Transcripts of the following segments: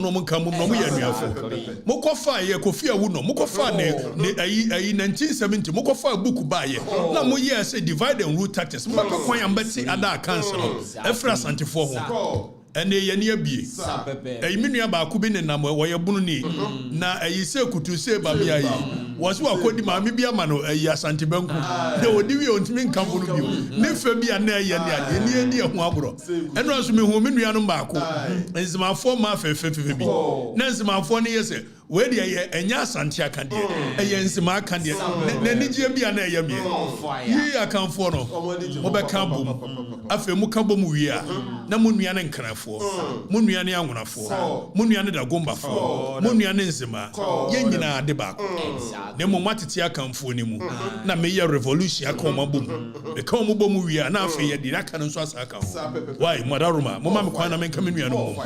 no mun kam no mu ya nuafo mokofa ye Kofi Awu no mokofa ne 1970 mokofa book ba ye na mo ye say divide and rule tactics mbaka kwan ambati ada cancer no efra santifo ho ene ye ne abie menua ba ko bi ne nam wo ye bunu ni na se kutu se ba bia yi wo so akodi ma me bia ma no asante banku de odi wi ontimi nkamfo no bio ne fa bia na ye ne ade ne edi ho abro eno aso me hu menua no ba ko enzimafo ma fe bi na enzimafo ne ye se we de ye enya asante akande ye enzima akande na nigye bia na ye me yi akanfo no wo be kan bom afa mu kan bom wi a na munua ne nkrafo munua ne anwonafo munua ne dagombafo munua ne enzima ye nyina ade ba ko ne mo matete akanfo ni mu na me ye revolution akoma bom me kan mo bom wi a na afa ye de aka no so asa aka ho why modaruma mo ma me kwan na me kan me nua no mo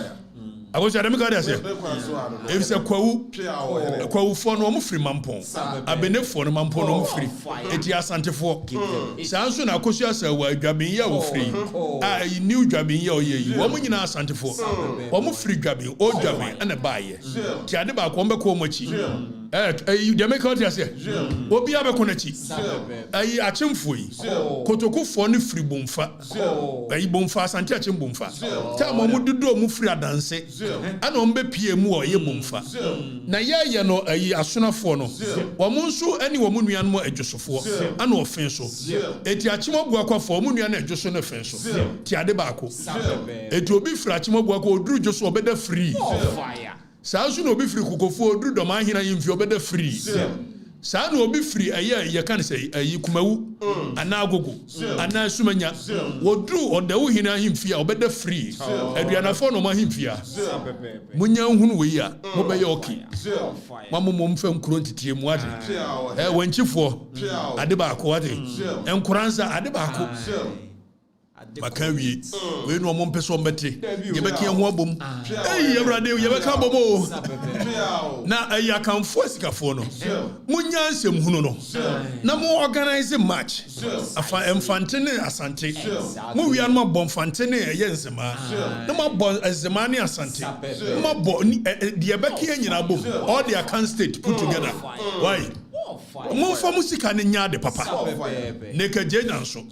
agoja dem ka dey say e bi say kwawu fo no mo free mampon abenefo no mampon no mo free eti asantefo sanso na akosu asawa adwaben ye wo free a new dwaben ye oye wo mo nyina asantefo wo mo free dwaben o dwaben ana baaye ti ade ba ko mbeko mo chi dem ka dey say obi abeko na chi achemfo yi kotokufo no free bomfa bomfa asante achembomfa ta mo dudo mo free adanse ana ombe pie mu o ye bomfa na ye no asonafo no wo mo nso ani wo mo nuan mo adwosofo ana ofen so eti achimogbu akwafo mo nuan adwoso no fen so ti ade ba ko eti obi free achimogbu akwa oduru dwoso obeda free saa so no obi free kokofo oduru do ma hina yimfi obeda free saa no obi free ye kan say kumawu ana agogo ana sumanya wodru odawu hina himfia obeda free aduanafo no ma himfia munya hunu we ya mo be ye okay mamomo mfa nkuro ntitie mu ade wanchifo ade ba ko ade enkuranza ade ba ko makawie we no mo mpeso mbete ye be kan ho abom ewrade ye be kan bomo na akanfo asikafo no munya nsem hunu no na mo organize match afa emfantene asante mo wi an ma bom fantene ye nsema na ma bom azema ne asante ma bom de be kan nyina bom all the Akan state put together why mo fa musika ne nyaade papa ne ka jenya nso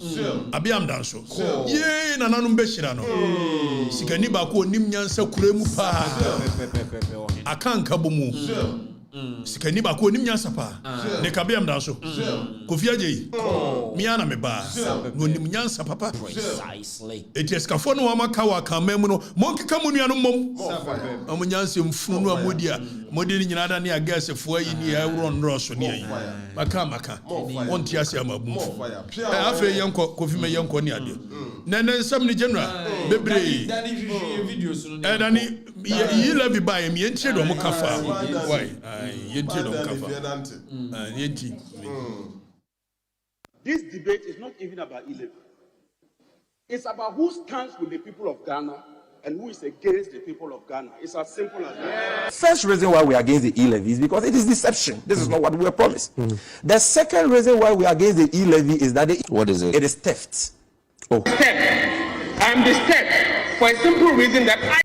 abiam danso ye na nanu be hira no sika ni ba ko onim nyansa kuremu pa Akan ka bomu sika ni ba ko onim nyansa pa ne ka biam danso Kofi Agyei mi ana me ba no onim nyansa papa precisely etieskafo no amaka wa kan memu no monkeka munua no mom amunyansa mfunu no amodia modi ni nyina da ne agasefo ayi ni ewron roso ne ayi maka onti ase amabumfo afa yenko Kofi me yenko ne ade nene nsam ni general bebre videos no dani yi love by me yentie do mo kafa why yentie do mo kafa yentie. This debate is not even about e-levy. It's about who stands with the people of Ghana and who is against the people of Ghana. It's as simple as that. First reason why we are against the e-levy is because it is deception. This is not what we were promised. The second reason why we are against the e-levy is that what is it? It is theft. I'm the theft for a simple reason that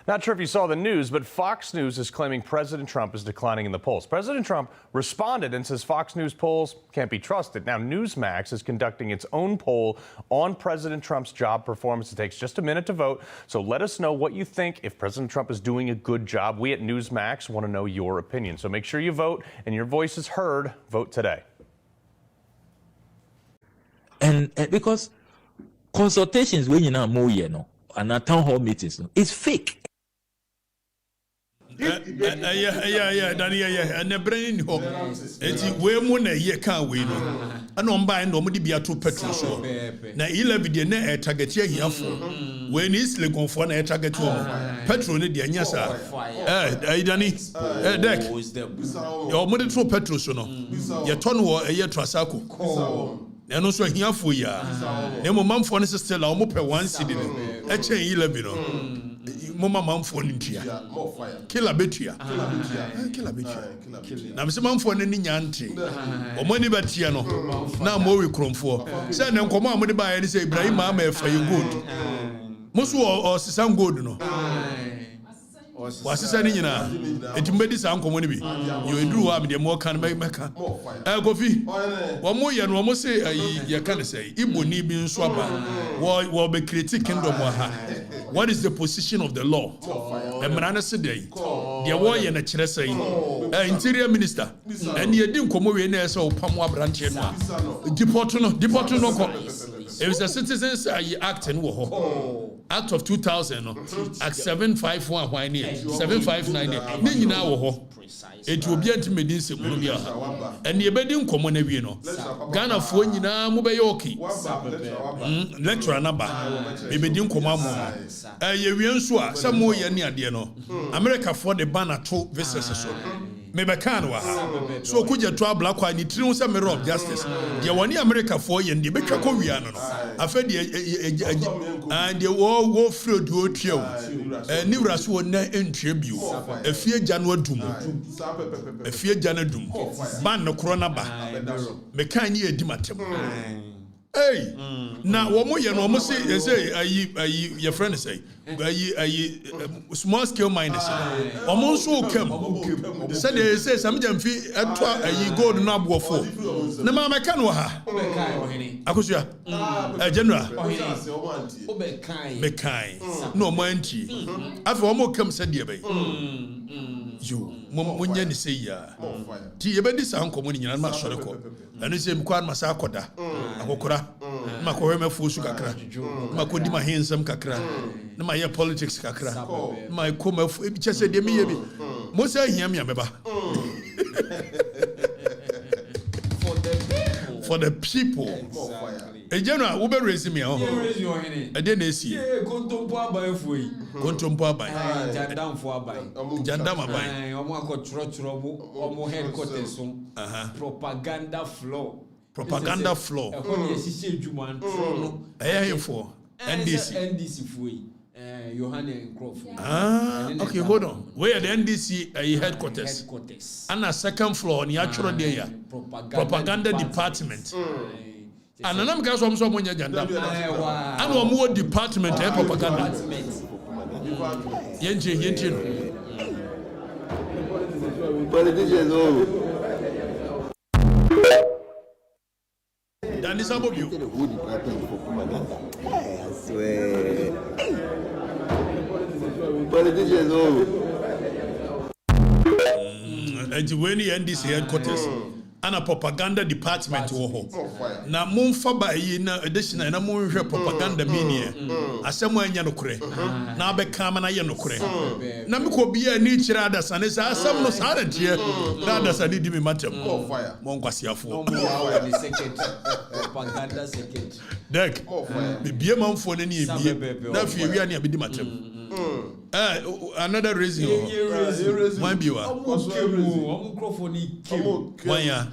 Not sure if you saw the news, but Fox News is claiming President Trump is declining in the polls. President Trump responded and says Fox News polls can't be trusted. Now, Newsmax is conducting its own poll on President Trump's job performance. It takes just a minute to vote, so let us know what you think if President Trump is doing a good job. We at Newsmax want to know your opinion, so make sure you vote and your voice is heard. Vote today. And because consultations when you know more, you know, and town hall meetings, it's fake. Yeah, and the brain ho. Eti we mu na ye kan we no. Ana on buy no mo di bia to petrol so. Na 11 de na target ye hiafo. We ni isle gonfo na target wo. Petrol ne de anya sa. Dani. Deck. Yo mo de to petrol so no. Ye ton wo ye trasako. Eno so hiafo ya. Na mo mamfo ne sister la mo pe 1 cedi ne. E chen 11 no. Mama mamfo ntia kila betua na mse mamfo ne ni nyante omoni batia no na mo wi kromfo se ne nkomo amode ba ya ni se Ibrahim ama efa ye gold muso o sisan gold no wasisa ni nyina etimedi sa nkomo ni bi yo eduru wa me de mo kan meka Kofi wo mo ye no mo se ye kan say Igbo ni bi nso aba wo be critic kingdom wa ha. What is the position of the law? Emrana se dey wo ye na kire say interior minister and ye di nkomo we na say opam abranche no deport no ko. It was a Citizens Act in Woho. Act of 2000, no? Act 751, 759. Nini na woho. It will be anti-medicine. And the bedding common evino. Ghana for Nina Mubayoki. Lecturer number. Maybe didn't come out. Some more Yania Diano. America for the banner to visitors. Mebekanwa so kuja to black kwa ni tinu se mirror of justice de woni America for ye ndi betwa ko wia no afa de and the wo free do twa ni wura so na entwe bio afie gya no adum afie gya no adum ban no korona ba mekan ni edi matem hey na wo mo ye no mo say say your friend say small scale miners omo so kam say they say some jam fi etwa gold no abofo na ma meka no ha akosua general mekai no mo anti afa omo kam say de bay yo mo nya ni say ya ti ye be di sa nkomo ni nyina ma sore ko anu say mkwan masa akoda akokora makowe mafusu kakra makodi mahensam kakra na maye politics kakra my koma chese de miye bi mo say hia me abeba for the people general we be raise me oh e dey na esi kontompo aban fuyi kontompo aban jandamfo aban jandam aban omo akotro omo headquarters propaganda floor ehon ye sise edwuma ntro no for NDC fuyi Yohane Crawford. Okay, hold on. Where the NDC headquarters. And a second floor on the actual day. Propaganda department. And another guy from someone janda. And one more department propaganda. Yenchi. Politicians. Dan is above you. I swear. Politicians. And when the NDC headquarters and a propaganda department na mumfa ba yi na additional na munhwe propaganda media asemo anya no kure na abeka ma na ye no kure na me ko bia ni kira da sane sa asem no sa da tie da sane di me matem mo nkwasiafo propaganda second dek be bia manfo na ni ebie na fie wi ani abedi matem another reason why be wa microphone kim why ya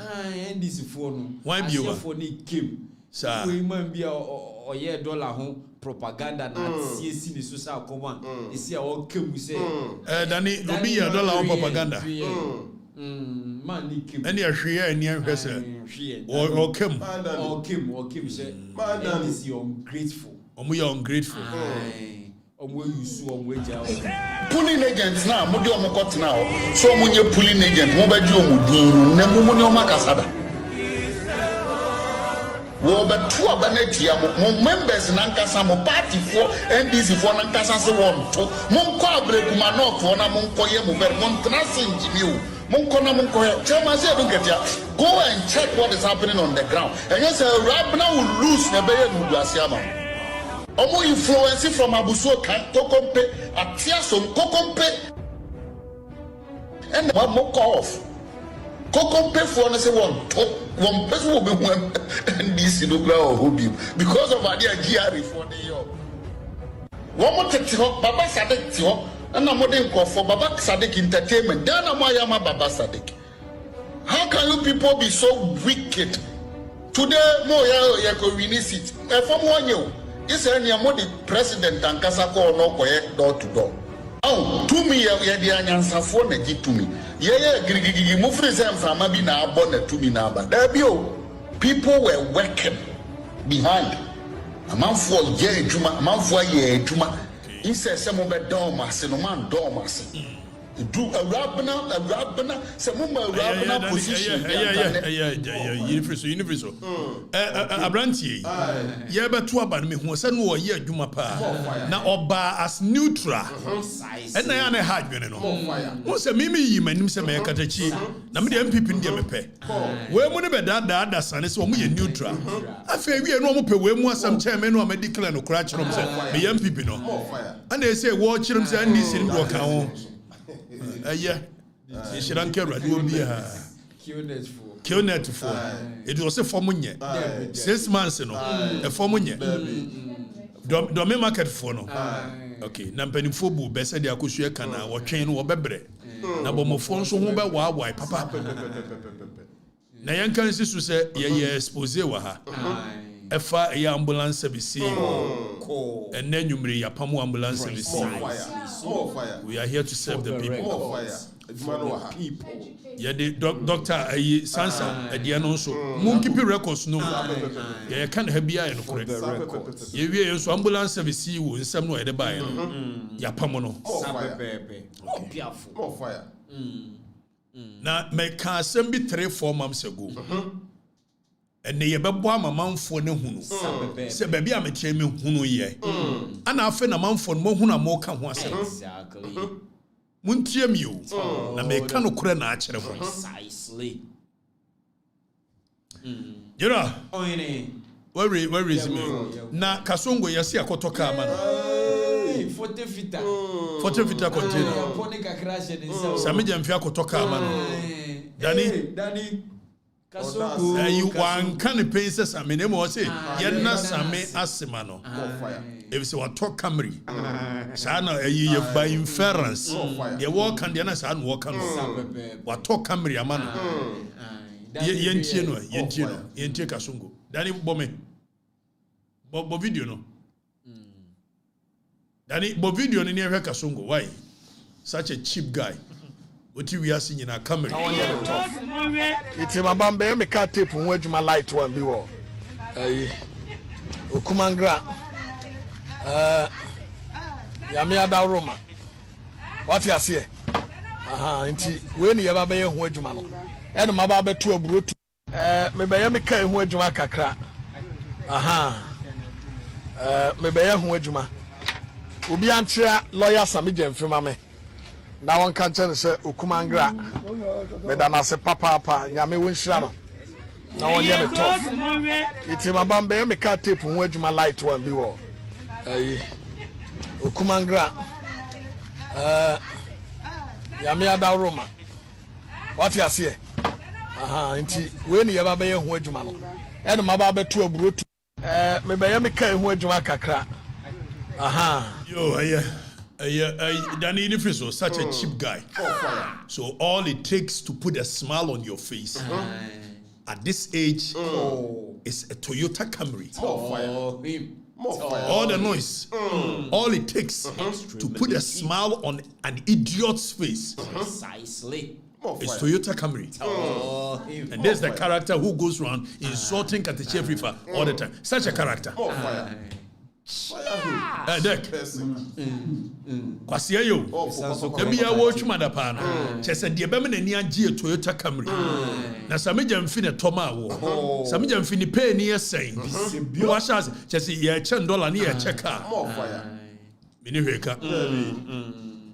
NDC phone why be wa phone kim sa we man bia oye dollar ho propaganda na CC ni so sa koma isi a o kim say dani obi ya dollar on propaganda man ni kim any ahwe ani ahwe say o kim say NDC ungrateful Ungrateful. Pulling agents now, Mudio Mokot now. So when you're pulling agent, Mobadjo, Namumonio Macasada. Well, but two Abanetia, members in Ankasamo party for NDC for Nankasa one to Moncobre Kumano for Namoncoyemu, Montrasin Jimmy, Moncona Moncoya. Tell myself, don't get ya. Go and check what is happening on the ground. And yes, Rabna will lose Nebea Muguasiama. Omo influence from Abuso kan Kokompe Atiason Kokompe and one more off Kokompe for na say one person will be one NDC no grow hobby because of idea GR for the year one more take Baba Sadek tio and na modern call for Baba Sadek entertainment then am Yama Baba Sadek. How can you people be so wicked today mo ya ko win it from 1 year. This is the president and Kasako no quiet door to door. Oh, to me, the answer for the to me. Yeah, Grigi Mufrizem from Mabina bonnet to me now, but there be people were working behind. A month for Juma, a month for Juma. Inse se mo be doma se no man doma se. Do a rabna se mo rabna position. Universo. Abrantie. Ye beto aba no me hu se no ye adwuma pa. Na oba as neutral. And na ya na ha adwene no. Mo se mimi yi manim se me katachi. Na me de MPP ndi me pe. We mu ne be da sane se mo ye neutral. Afa wie no mo pe we mu asam chairman no am declare no kra chirom se me ye MPP no. And they say wo chirom se ndi si ndo ka ho. Yeah, Shiranke Radio be a Killnet for it was a formunye 6 months, no, a formunye Dome market for no. Okay, Nampany Fobu, Bessa de Akushia Kana, or Chain or Bebre. Nabomofon so who why papa. Nayan can say, ye expose waha. Efa a ambulance service, and then you bring a Pamu ambulance service. We are here to serve the people. Yeah, the doctor Sansa at the announce. Monkey records no. Yeah, can't have be no correct. Yeah, we are ambulance service you in some way the buy. Ya Pamono. More fire. Now, my car sent me 3-4 months ago. And they have a man for no hunu. Say, baby, I'm a chairman hunu ye. And I found a man for Mohuna Moka was exactly. Muntiam you. Na me cano crena actually. Precisely. You know, where is me? Na Kasongo Yasi Akotoka man. 40 feet. 40 feet container. Samija Mfia Kotoka man. Danny. You one can pay us. I mean, say, Yana Same Asimano. If it's what talk Camry, Sana, you by inference. You walk and the other side walk on what talk Camry, a man. Yentino, Kasungo. Danny Bome. Bob video no. Danny Bob video in near Kasungo. Why? Such a cheap guy. What we are seeing in our camera. It's my bambe me cat tape on wedge my light one be war. Okumangra. Yamia da Roma. What you see? Inti when you ever be a wedge man. And my babe to a brute. Me be me kai wedge ma kakra. Me be a wedge ma. Ubi antia lawyer Samije mfima me. Na one can tell say Okumangra. Me da na se papa nyame wonhira no. Na one ye me talk. It's my bambe me cat tape on wedge my light one be war. Okumangra. Yame da Roma. What you see? Inti when you ever be a wedge man. And my babe to a brute. Me be me kai wedge ma kakra. Yo, Danny Nifiso, such a cheap guy. So all it takes to put a smile on your face at this age is a Toyota Camry. All the noise. All it takes to put a smile on an idiot's face. Precisely. It's Toyota Camry. And there's the character who goes around insulting Katiche Frifa all the time. Such a character. Dek. Kwasi ayo. Ebi ya wo twuma da pa no. Chese de be me na ni agye Toyota Camry. Na sameja mfi ne toma wo. Sameja mfi ni pay ni esen. Bi wa chance chese ye $10 ni ye check car. Mini hweka.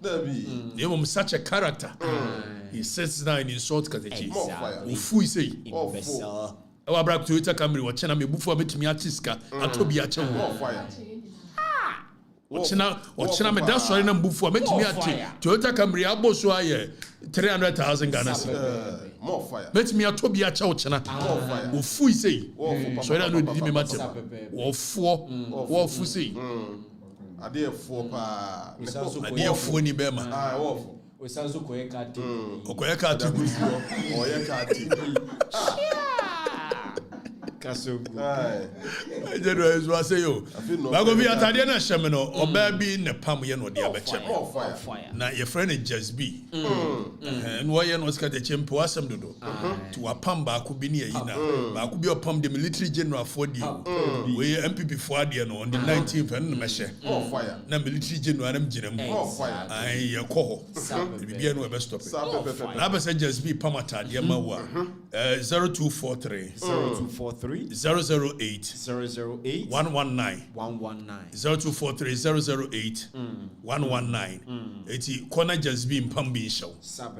Dabi. Such a character. He sits down and insults Katechi. Ufu say. Our black Toyota Camry, what China me before me to me atiska, Atobi ache. What China me that's why I'm before me to me ati. Toyota Camry abo so aye 300,000 Ghana cedis. More fire. Met me Atobi ache o China. Ufu say. So I don't know me matter. Wo say. Ade four pa. Ade four ni bema. Osanso koyeka Okoyeka ati. Oyeka ati. General is what say yo. I go be atade na hyem no oba bi ne pam ye no de abeche. Na your friend is just be. And why no ska de chempo asem dodo. To apam ba ko bi ne yi na. Ba ko bi opam the military general for the we MPP for the no on the 19th and me hye. Na military general am gina mu. Ai ye ko ho. Bibia no e be stop. Na be say just be pam atade ma wa. 0243 008 119 0243 008 119 eti corner just be pam bi show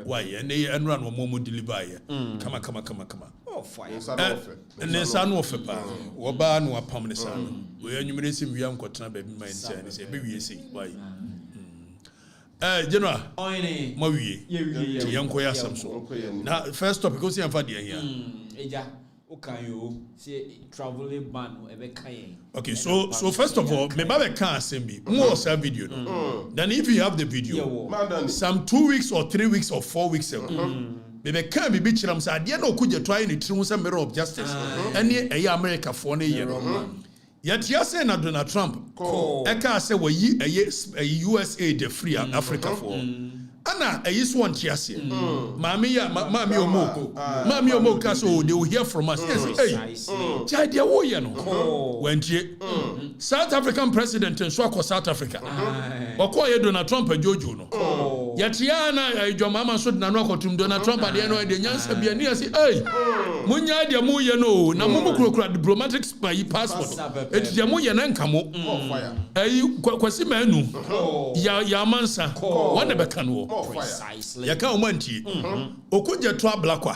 why and run no more deliver kama fire ne sa no fe pa wo ba no apam ne sa no we anwumere sim wiam kwotena ba bi man say ne say be wie sei why General ma wie ti yanko ya samso na first topic o si am fa de here eja okayo say traveling ban ebe kayen. Okay, so first of all, me ba can assemble more video no. Then if you have the video, some 2 weeks or 3 weeks or 4 weeks ago, me can be chiram say ade na okuje try ni trimu say mirror of justice. Any America for ne year. Yet you say na Donald Trump e can say we yi USA the free Africa for. Ana is one chiase. Mami omo so they will hear from us. Yes, hey. Chai wo ye no. When South African president and so South Africa. Okoye Donald Trump Jojo no. Yet ya na mama so na no akotum Donald Trump ade no de nyansa bia ne say hey. Munya de mo ye no na mo kura diplomatic passport. Eti de mo ye na nka mo. Kwasi manu. Ya mansa. One be kan wo. Precisely. Yaka omanti. Okuja to ablakwa.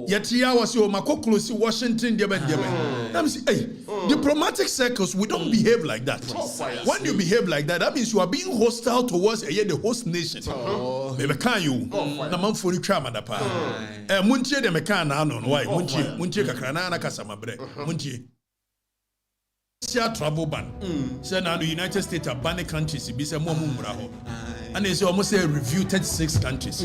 Yetia was your makoklosi Washington debe. That means hey, diplomatic circles we don't behave like that. When you behave like that, that means you are being hostile towards the host nation. Maybe can you na man for twa madapa. Muntie de meka na no why muntie kakra na kasa mabre. Muntie travel ban. Say now the United States are banning countries be say mo mumra ho. And they say almost say review 36 countries.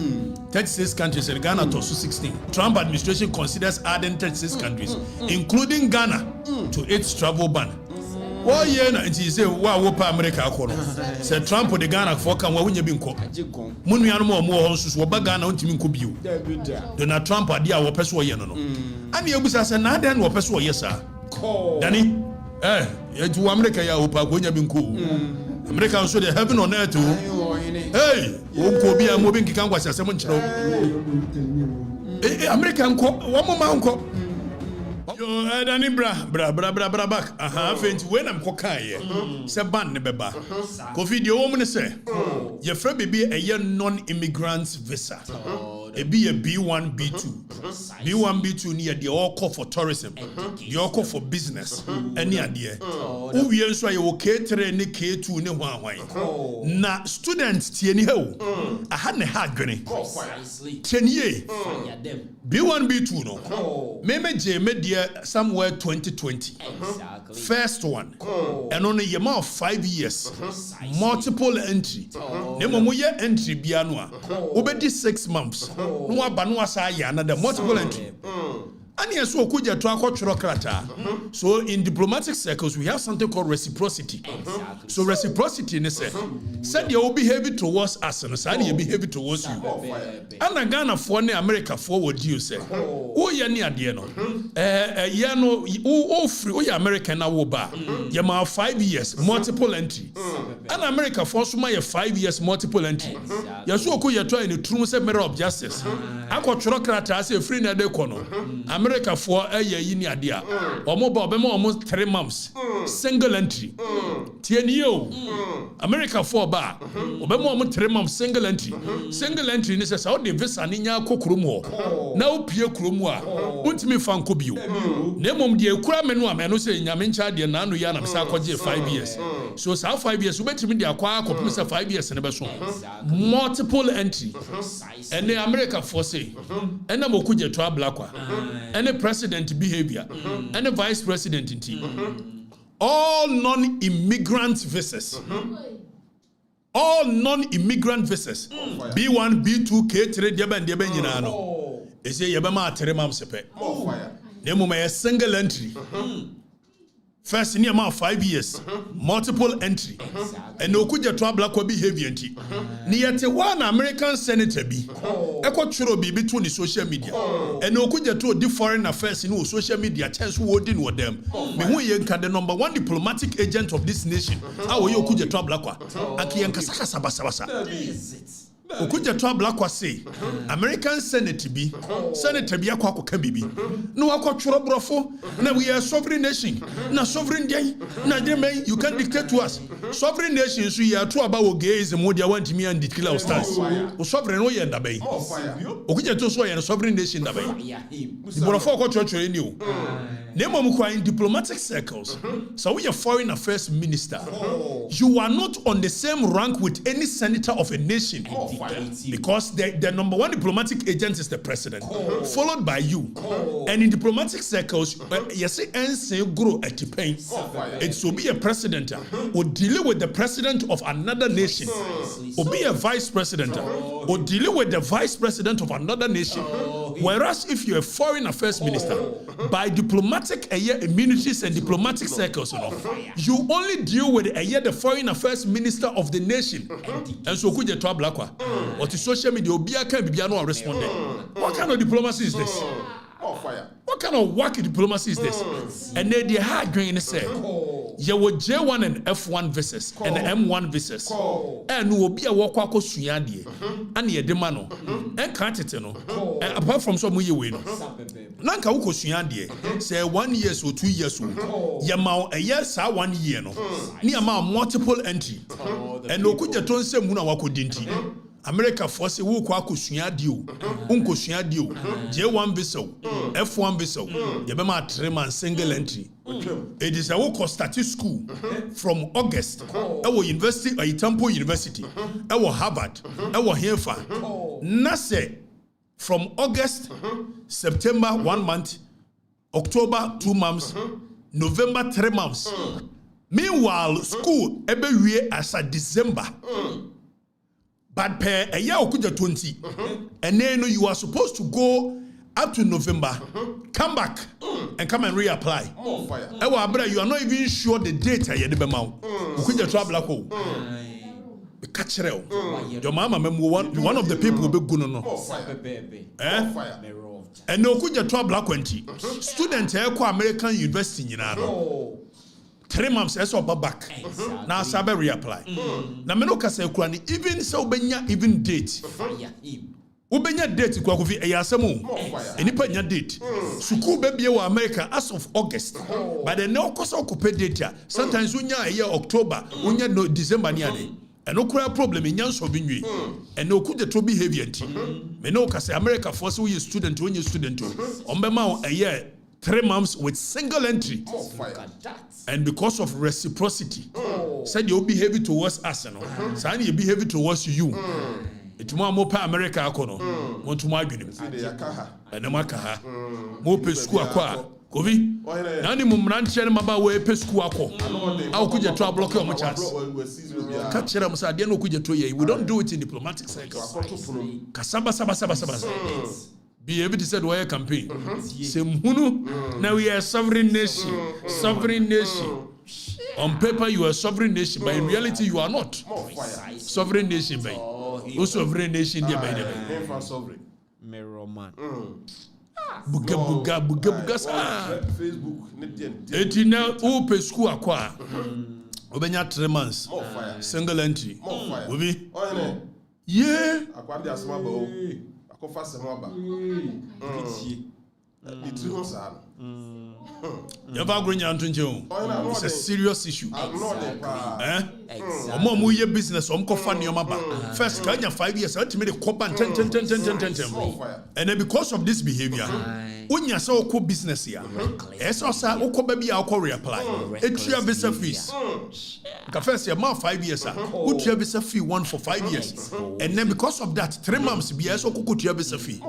36 countries and Ghana to 16. Trump administration considers adding 36 countries, including Ghana, to its travel ban. Why yeah na nti say wa wo pa America akọ no. Say Trump the Ghana for kan wa wunya bi nkọ. Munuanu mo ho nsusu wo ba Ghana ontimi nkọ bio. Donald Trump ade a wo pese wo ye no no. Ani ebusa say na adan wo pese wo ye sa. Dani you America ya wo pa gonya bi nkọ. America so the heaven on earth. Hey, wonko bia mo bi nkika ngwase asem nkyerɛ. America nko wo mo ma nko. Yo Dani bra back. Fenti when am kokaye. Se ban ne beba. Ko video wo mo ne se. Ye fra bebi a non-immigrant visa. E be a B1 B2. B1 B2 near the all call for tourism. The all call for business. Any idea? Who we nso ye K3 ne K2 ne hwan. Na students tie ni ho. Aha ne ha dwene. Tienie. B1 B2 no. Me dear somewhere 2020. Exactly. First one. And only a amount of 5 years. Multiple entry. Nemo mo ye entry bianwa. Obedi 6 months. No abanwa sa ya another multiple entry. And yes, so kuja to krata. So in diplomatic circles, we have something called reciprocity. Exactly. So reciprocity in say they will behave towards us and say they behave towards you. And Ghana for ne America forward you say. Oh ya ni ade no. Ya no o free o ya American na wo ba. Ya ma 5 years multiple entry. And America for so ma 5 years multiple entry. Ya so kuja to in the true say mirror of justice. Akotro krata say free na de kono. America for a year ni adia. Omo ba obema almost 3 months. Single entry. Tienio. America for ba. Obema almost 3 months single entry. Single entry ni say how the visa ni nya kokrom ho. Na opie krom a. Untimi fa nko bio. Na mom de ekura me no a me no say nyame ncha de na no ya na me say akoje 5 years. So say 5 years ubetimi de akwa akopim say 5 years ne be so. Multiple entry. And the America for say. And na mokuje to ablakwa. Any president behavior, any vice president in team, all non-immigrant visas, all non-immigrant visas, B1, B2, K3, Deben, Yinano. They say Yabama Teremam Sepe. Name a single entry. First in your 5 years, multiple entry, and no could your trouble for behavior. Near one American senator be echo churo be between the social media, and no could your two foreign affairs in social media chance who wouldn't with them. Me who you can the #1 diplomatic agent of this nation. How you could your trouble and Kiankasaka Sabasabasa. Okuja to black was say American Senator be akwa ka bibi no akwa tworo brofo na we are sovereign nation na sovereign day na dem you can dictate to us sovereign nation so you are to about ogeism wo dia want me and declare stance o sovereign wo yenda bay okuja to so you sovereign nation da bay brofo akwa tworo ni o na mom kwa in diplomatic circles so we are foreign affairs minister you are not on the same rank with any senator of a nation. Because the #1 diplomatic agent is the president, followed by you. And in diplomatic circles, you say NC grow at Japan. It will be a president or deal with the president of another nation, or be a vice president or deal with the vice president of another nation. Whereas if you're a foreign affairs minister, by diplomatic immunities and diplomatic circles, you only deal with the foreign affairs minister of the nation. And so could you trouble what is social media obia can be no responding. What kind of diplomacy is this? What kind of wacky diplomacy is this? And then the hard grain say you were J1 and F1 visas and the M1 visas. And will be a walk suyadi and ye demano and canteteno. And apart from some way win. Nanka uko suyadi say 1 year or 2 years old. Yamao a year sa 1 year no. Ni ama multiple entry. And no kuja ton se muna wako dinti. America force wo kwa kusua dio unko sua dio J1 visa F1 visa ye be ma 3 man single entry. It is a wo start school from August our university Temple University our Harvard our Harvard na say from August September 1 month October 2 months November 3 months meanwhile school ebe wie as a December. But per a year okuja 20, and then you are supposed to go up to November, come back and come and reapply. You are not even sure the date you have mount. Okuja trouble catch your mama one of the people will be good no. And no okuja trouble 20. Student American University in 3 months as well back. Now sabe reapply. Na meno kase kurani even so benya even date. Ubenya date kwa kufi eyasemu. Enipa nya date. Suku bebie wa America as of August. But then no kosa okupe date. Sometimes unya a year October, unya no December ni ade. And no cry problem in yan so binwe. And no could the behavior nti. Meno kase America force we student when you student. Ombema a year 3 months with single entry. And because of reciprocity, said you behave towards us, and you behave towards you. It's more America, want to margin. And the Makaha, more pescu aqua. Kovi, Nani Mumranchen Maba way pescu aqua. How could you try block your chance? Catch them, Sadiano could you to ye? We don't do it in diplomatic circles. Kasaba Sabasa. Be able to say why campaign. Semunu, now we are a sovereign nation. Sovereign nation. On paper you are a sovereign nation, but in reality you are not. Sovereign nation, by no sovereign nation, dear by the sovereign. Mirror man. Buga Facebook. Etina upe school aqua. Obenya 3 months. Single entry. Obi. Yeah. It's a serious issue. Business first 5 years and then because of this behavior when you say business here reapply visa fees first year 5 years visa fee one for 5 years and then because of that 3 months visa fee.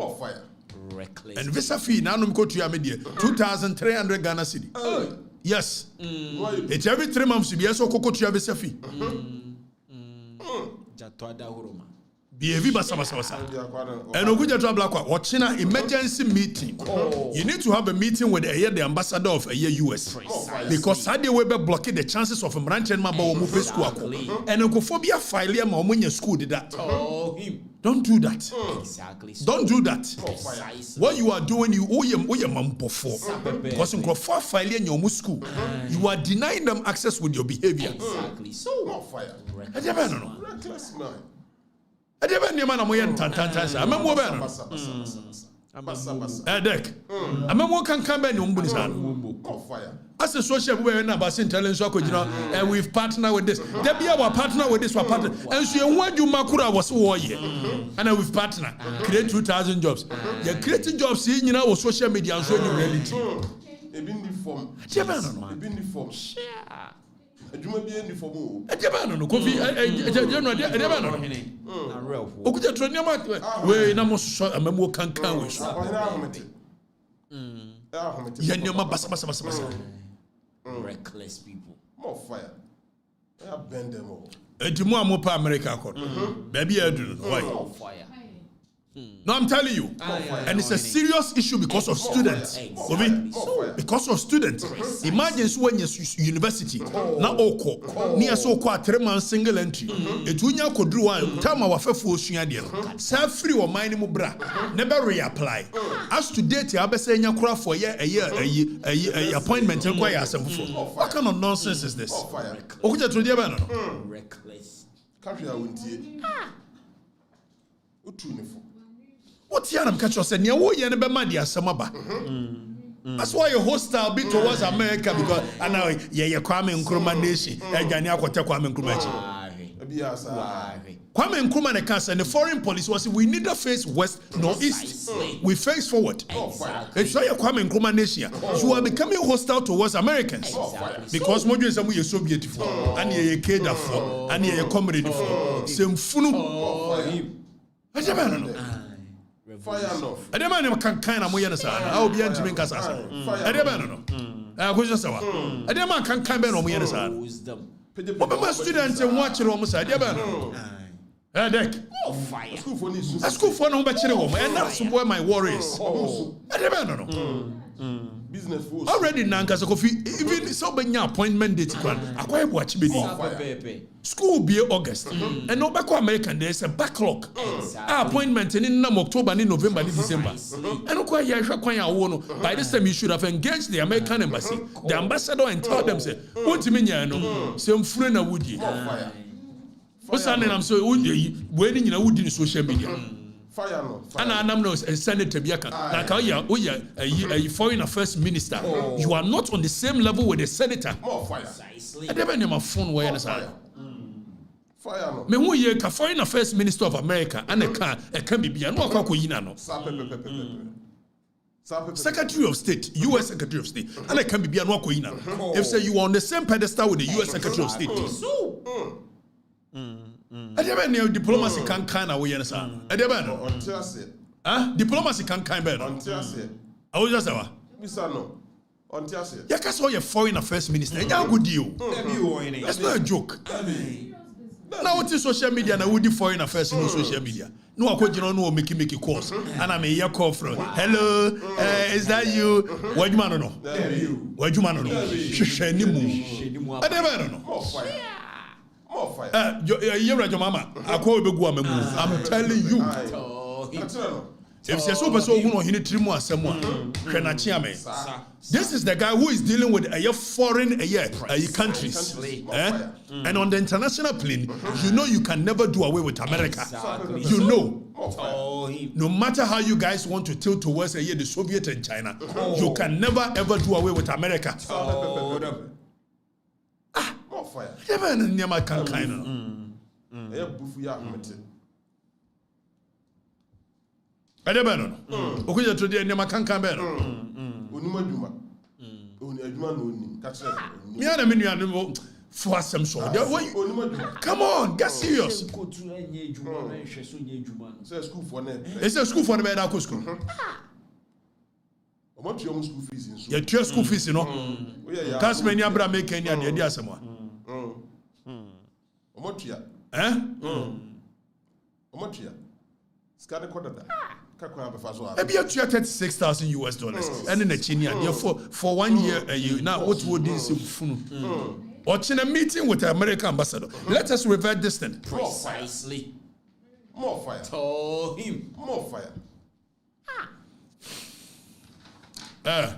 And visa fee now go to your media 2,300 Ghana cedi. Yes. It's every 3 months you be so cocoa to your visa fee. Behave basa. And Okuja Trablakwa, watching an emergency meeting. You need to have a meeting with the ambassador of a US. Because Sadia Weber blockade the chances of a branch and Mamba Mupe school. And Okophobia file when your school did that. Don't do that. Exactly. Don't do that. What you are doing, you owe your mum for. Because in Crawford file in your school, you are denying them access with your behavior. Exactly. So More fire. I never know. Reckless man. I never knew man. I'm going to I'm a woman. Deck. I'm a woman can come back. More fire. As a social media now, but telling so and we've partnered with this. There be our partner with this, our partner. And so what you makura was warrior. And then we've partnered. Create 2,000 jobs. You're creating jobs in social media and showing you reality. It been the form. It been the form. You may be in the form. I never know. Coffee. I never know. Okuja Tronyama. We na mo so amemo kankan we so. Yanyama basa. reckless people. More fire. I bend them all. Etimu amopa America akọ. Baby edu. Why? More fire. No, I'm telling you. And it's a serious issue because of students. Because of students. Imagine when you're university, na oko, near so called 3 months single entry. Etunya kodru one time our fefo suadia. Self free or minimum bra. Never reapply. As to date, I be saying you cry for a appointment and quite as what kind of nonsense is this? Reckless. Country I wouldn't see. What Yanam catch us and you yen be mad ya samaba. That's why you're hostile bit towards America because I know Kwame Nkrumah nation. Ghanaian Kwame Nkrumah. Kwame Nkrumah the cancer and the foreign policy was we neither face west nor east. We face forward. It's why Kwame Nkrumah nation. You are becoming hostile towards Americans because Mojo is so beautiful and you're Keda for and you're comrade for. Same funu. I don't know. Fire enough. I don't know can kind of moyana sa. I will be entering casa. I don't know. I go just sawa. I don't know can kind of moyana sa. But my students and watch it almost. I don't know. Deck. Fire. A school for no bachelor home, and that's where my worry is. I don't know. Business force. Already Nankas coffee, even so many appointment date. I quite watch me. School be August. And no back American, there's a backlog. Appointment in October, in November, in December. And by this time you should have engaged the American embassy, the ambassador, and tell them, say, what do you mean? Some friend of Woody. What's that name? I'm so waiting in a wood in social media. Fire no. And I'm not a senator. Like a foreign affairs minister. You are not on the same level with the senator. More fire. I never knew my phone where Fire no. Me who ye ka foreign affairs minister of America and a can be no akwa yina no. Secretary of State, US Secretary of State, and I can be no akwa yina. If say you are on the same pedestal with the US Secretary of State. I never knew diplomacy can kind of way in I never know. Diplomacy can kind of I was just a you saw your foreign affairs minister. It's a good deal. That's not a joke. Now what is social media and I would do foreign affairs in social media. No, I could know make calls. And I'm a year call from hello, is that you? What you man know? What you man know? I never know. More fire. You're right, mama. I call you. I'm telling you. If you're so person who know he need 3 more someone, this is the guy who is dealing with a foreign countries. And on the international plane, you know you can never do away with America. You know. No matter how you guys want to tilt towards the Soviet and China, you can never ever do away with America. More fire. Never never can kind of. I never know. Okay, today never can come better. Me and me you for some sort. Come on, get serious. It's a school for the medical school. What your school fees in your school fees, you know. Cast many abra make any idea someone. Omotia. Scade Kodada. Maybe you $36,000 and in a China for 1 year now what would this watching a meeting with the American ambassador. Let us revert this thing. Precisely. More fire. Told him. More fire.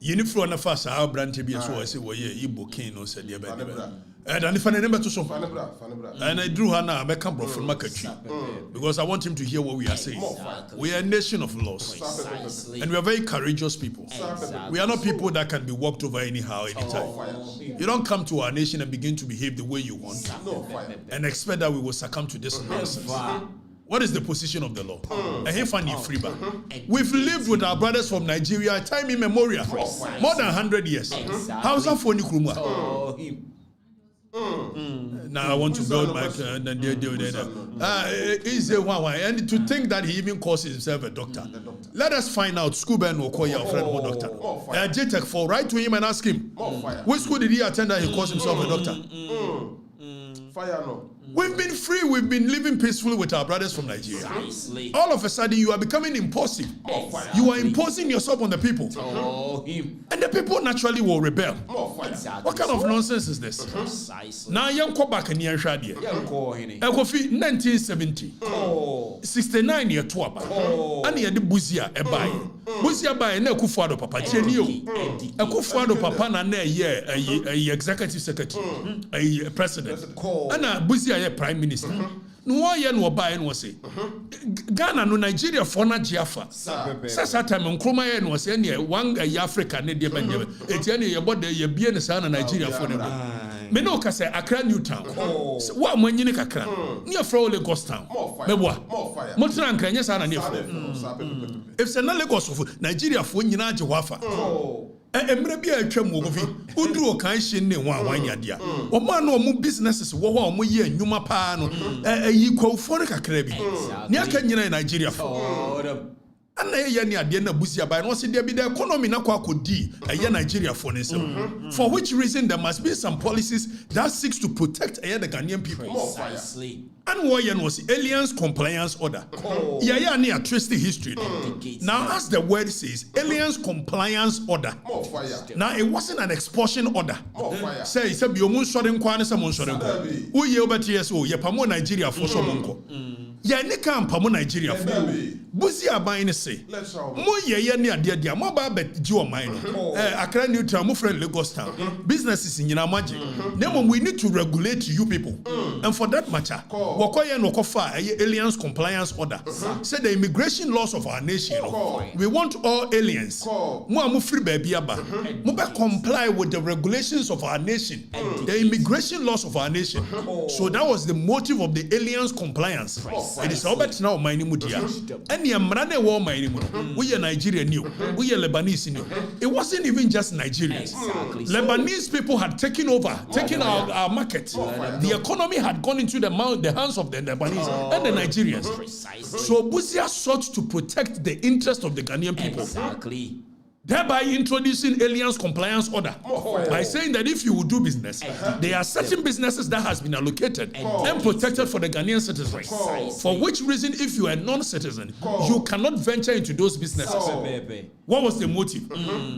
Unifro na fasa how brand to be so I say well yeah Igbo king no said there and if I never to so and I drew her now I come from market because I want him to hear what we are saying. We are a nation of laws and we are very courageous people. We are not people that can be walked over anyhow anytime. You don't come to our nation and begin to behave the way you want and expect that we will succumb to this nonsense. What is the position of the law? We've lived with our brothers from Nigeria, time immemorial, more than 100 years. How's that for Nikruma? Now I want to build my and to think that he even calls himself a doctor. Let us find out. School Ben will call your friend or doctor. JTech for write to him and ask him. Which school did he attend that he calls himself a doctor? Fire no. We've been free, we've been living peacefully with our brothers from Nigeria. All of a sudden, you are becoming impulsive. You are imposing yourself on the people. And the people naturally will rebel. What kind of nonsense is this? Now, young go back in Yanshadi. Ekofi 1970. 69 year twaba. And you the Buzia ebai. Buzia by ne Kufuado Papa. Kufuado Papa na ne ye executive secretary, a president. And Buzia prime minister. No one no buy no say. Ghana no Nigeria for na Jiafa. Sasa time nkroma ye no say ne one Africa ne de ben de. Etiane ye bode ye bie ne sa na Nigeria for ne. Me no ka say Accra New Town. Wa manyini kakra. Ne afro Lagos Town. Meboa. Mo tran kranye sa na ne afro. If say na Lagos of Nigeria for nyina je wafa. Emre bia atwam wo gofi uduru kan hye ne ho awanya dia o ma no mo businesses wo ho mo ye anwuma pa no yi kwofo kakra bi ne aka nyina in Nigeria for ana ye ne ade na busia bai no se dia bi the economy na kwa kodi Nigeria for ne sem for which reason there must be some policies that seeks to protect the Ghanaian people. Precisely. And what was aliens compliance order. Yeah, near twisty history. Now, as the word says, aliens compliance order. Now, it wasn't an expulsion order. Say, it's a biomun shorting kwan, someone shorting. Who ye over TSO, ye pamo Nigeria for some. Ya nika pamo Nigeria for. Buzia buying say. Mo ye near dear, mo ba bet Joe mine. Accra New Town, mo friend Lagos Town. Businesses in Yinamaji. Then we need to regulate you people. And for that matter, aliens compliance order. Say the immigration laws of our nation. We want all aliens. Free baby comply with the regulations of our nation. The immigration laws of our nation. So that was the motive of the aliens compliance. It is about now my mudia. And the Amrane war my we are Nigerian new. We are Lebanese new. It wasn't even just Nigerians. Lebanese people had taken over, taken our market. The economy had gone into the hands of the Lebanese and the Nigerians. So Buzia sought to protect the interest of the Ghanaian people. Thereby introducing aliens compliance order by saying that if you will do business, there are certain businesses that has been allocated and protected for the Ghanaian citizens. For which reason, if you are a non-citizen, you cannot venture into those businesses. What was the motive?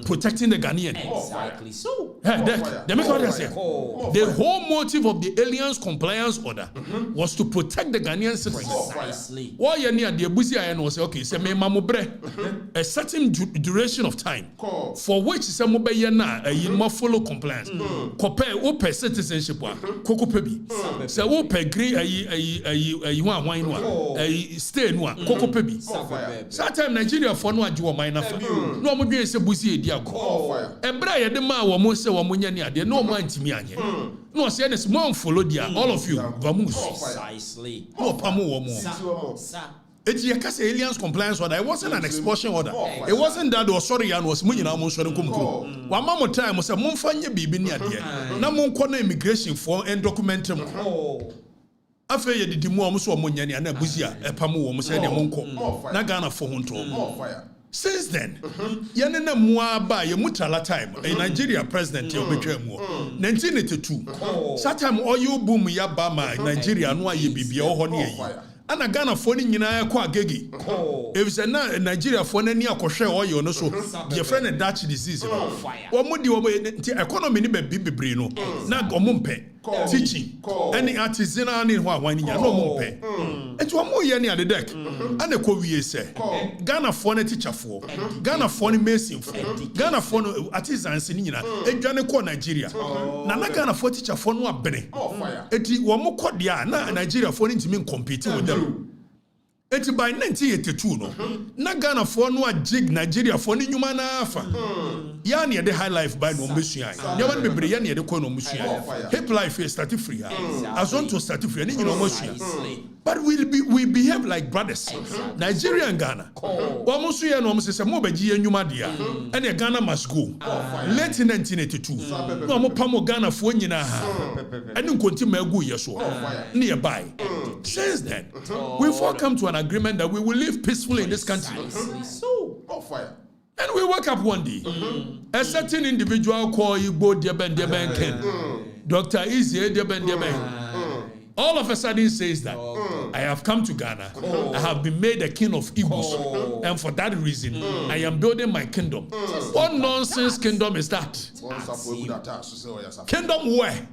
Protecting the Ghanaian. Exactly. So the whole motive of the aliens compliance order was to protect the Ghanaian citizens. Why you near the Buzia was okay, say me mamubre a certain duration of time. For which some na you follow compliance. Compare open citizenship one. Koko pebi. Say open green you want wine one. Stay no Koko pebi. Sometimes Nigeria for no adu mine na. No mo bi say busi edi ago. Ebra ye de ma wo mo say wo mo nya ni ade no mo antimi anye. No say this mo follow dia all of you vamus. Precisely. No pamo wo mo. It's a aliens compliance order. It wasn't an expulsion order. It wasn't that was sorry and was money now. Sorry, come. One more time, was a monfanya bibi ni adie. Na mon kona immigration for and document them. After you did more, so money and a buzia, a pamu, almost any monko. Na Ghana for hunto. Since then, yanena muaba ye mutala time a Nigeria president ye obetwa mu 1982. That time oil boom ya bama Nigeria no aye bibia ho ne yi. Ana Ghana fo ni nyina kwa agegi. If say na Nigeria fo na ni akohwe oil no so ye friend a Dutch disease no. Wo mudi wo economy ni be bibre no. Na omumpe teaching any artisanal ni ho awani nya no omumpe. Enti wo mo ye ni ade deck. Ana ko wie se Ghana fo na teacher fo, Ghana fo ni mason fo, Ghana fo no artisans ni nyina edwane ko Nigeria. Na Ghana fo teacher fo no abene. Enti wo mo kodia na Nigeria fo ni ntimi compete with them. Eti by 1982 no na Ghana for no a jig Nigeria for ni nyuma na afa ya na the high life by no mbesua ya wan bebre ya na the ko no mbesua hip life is start free as on to start free ni nyina mbesua but we behave like brothers. Nigeria and Ghana wa musu ya no mse se mo baji ya nyuma dia and Ghana must go late 1982 no mo pamo Ghana for nyina ha and nkonti magu yeso nearby. Since then we've all come to an agreement that we will live peacefully in this country. And we woke up one day. A certain individual called Igbo Deben Ken, Dr. Izie Deben. All of a sudden says that I have come to Ghana. I have been made a king of Igbos. And for that reason, I am building my kingdom. What nonsense kingdom is that? Kingdom where?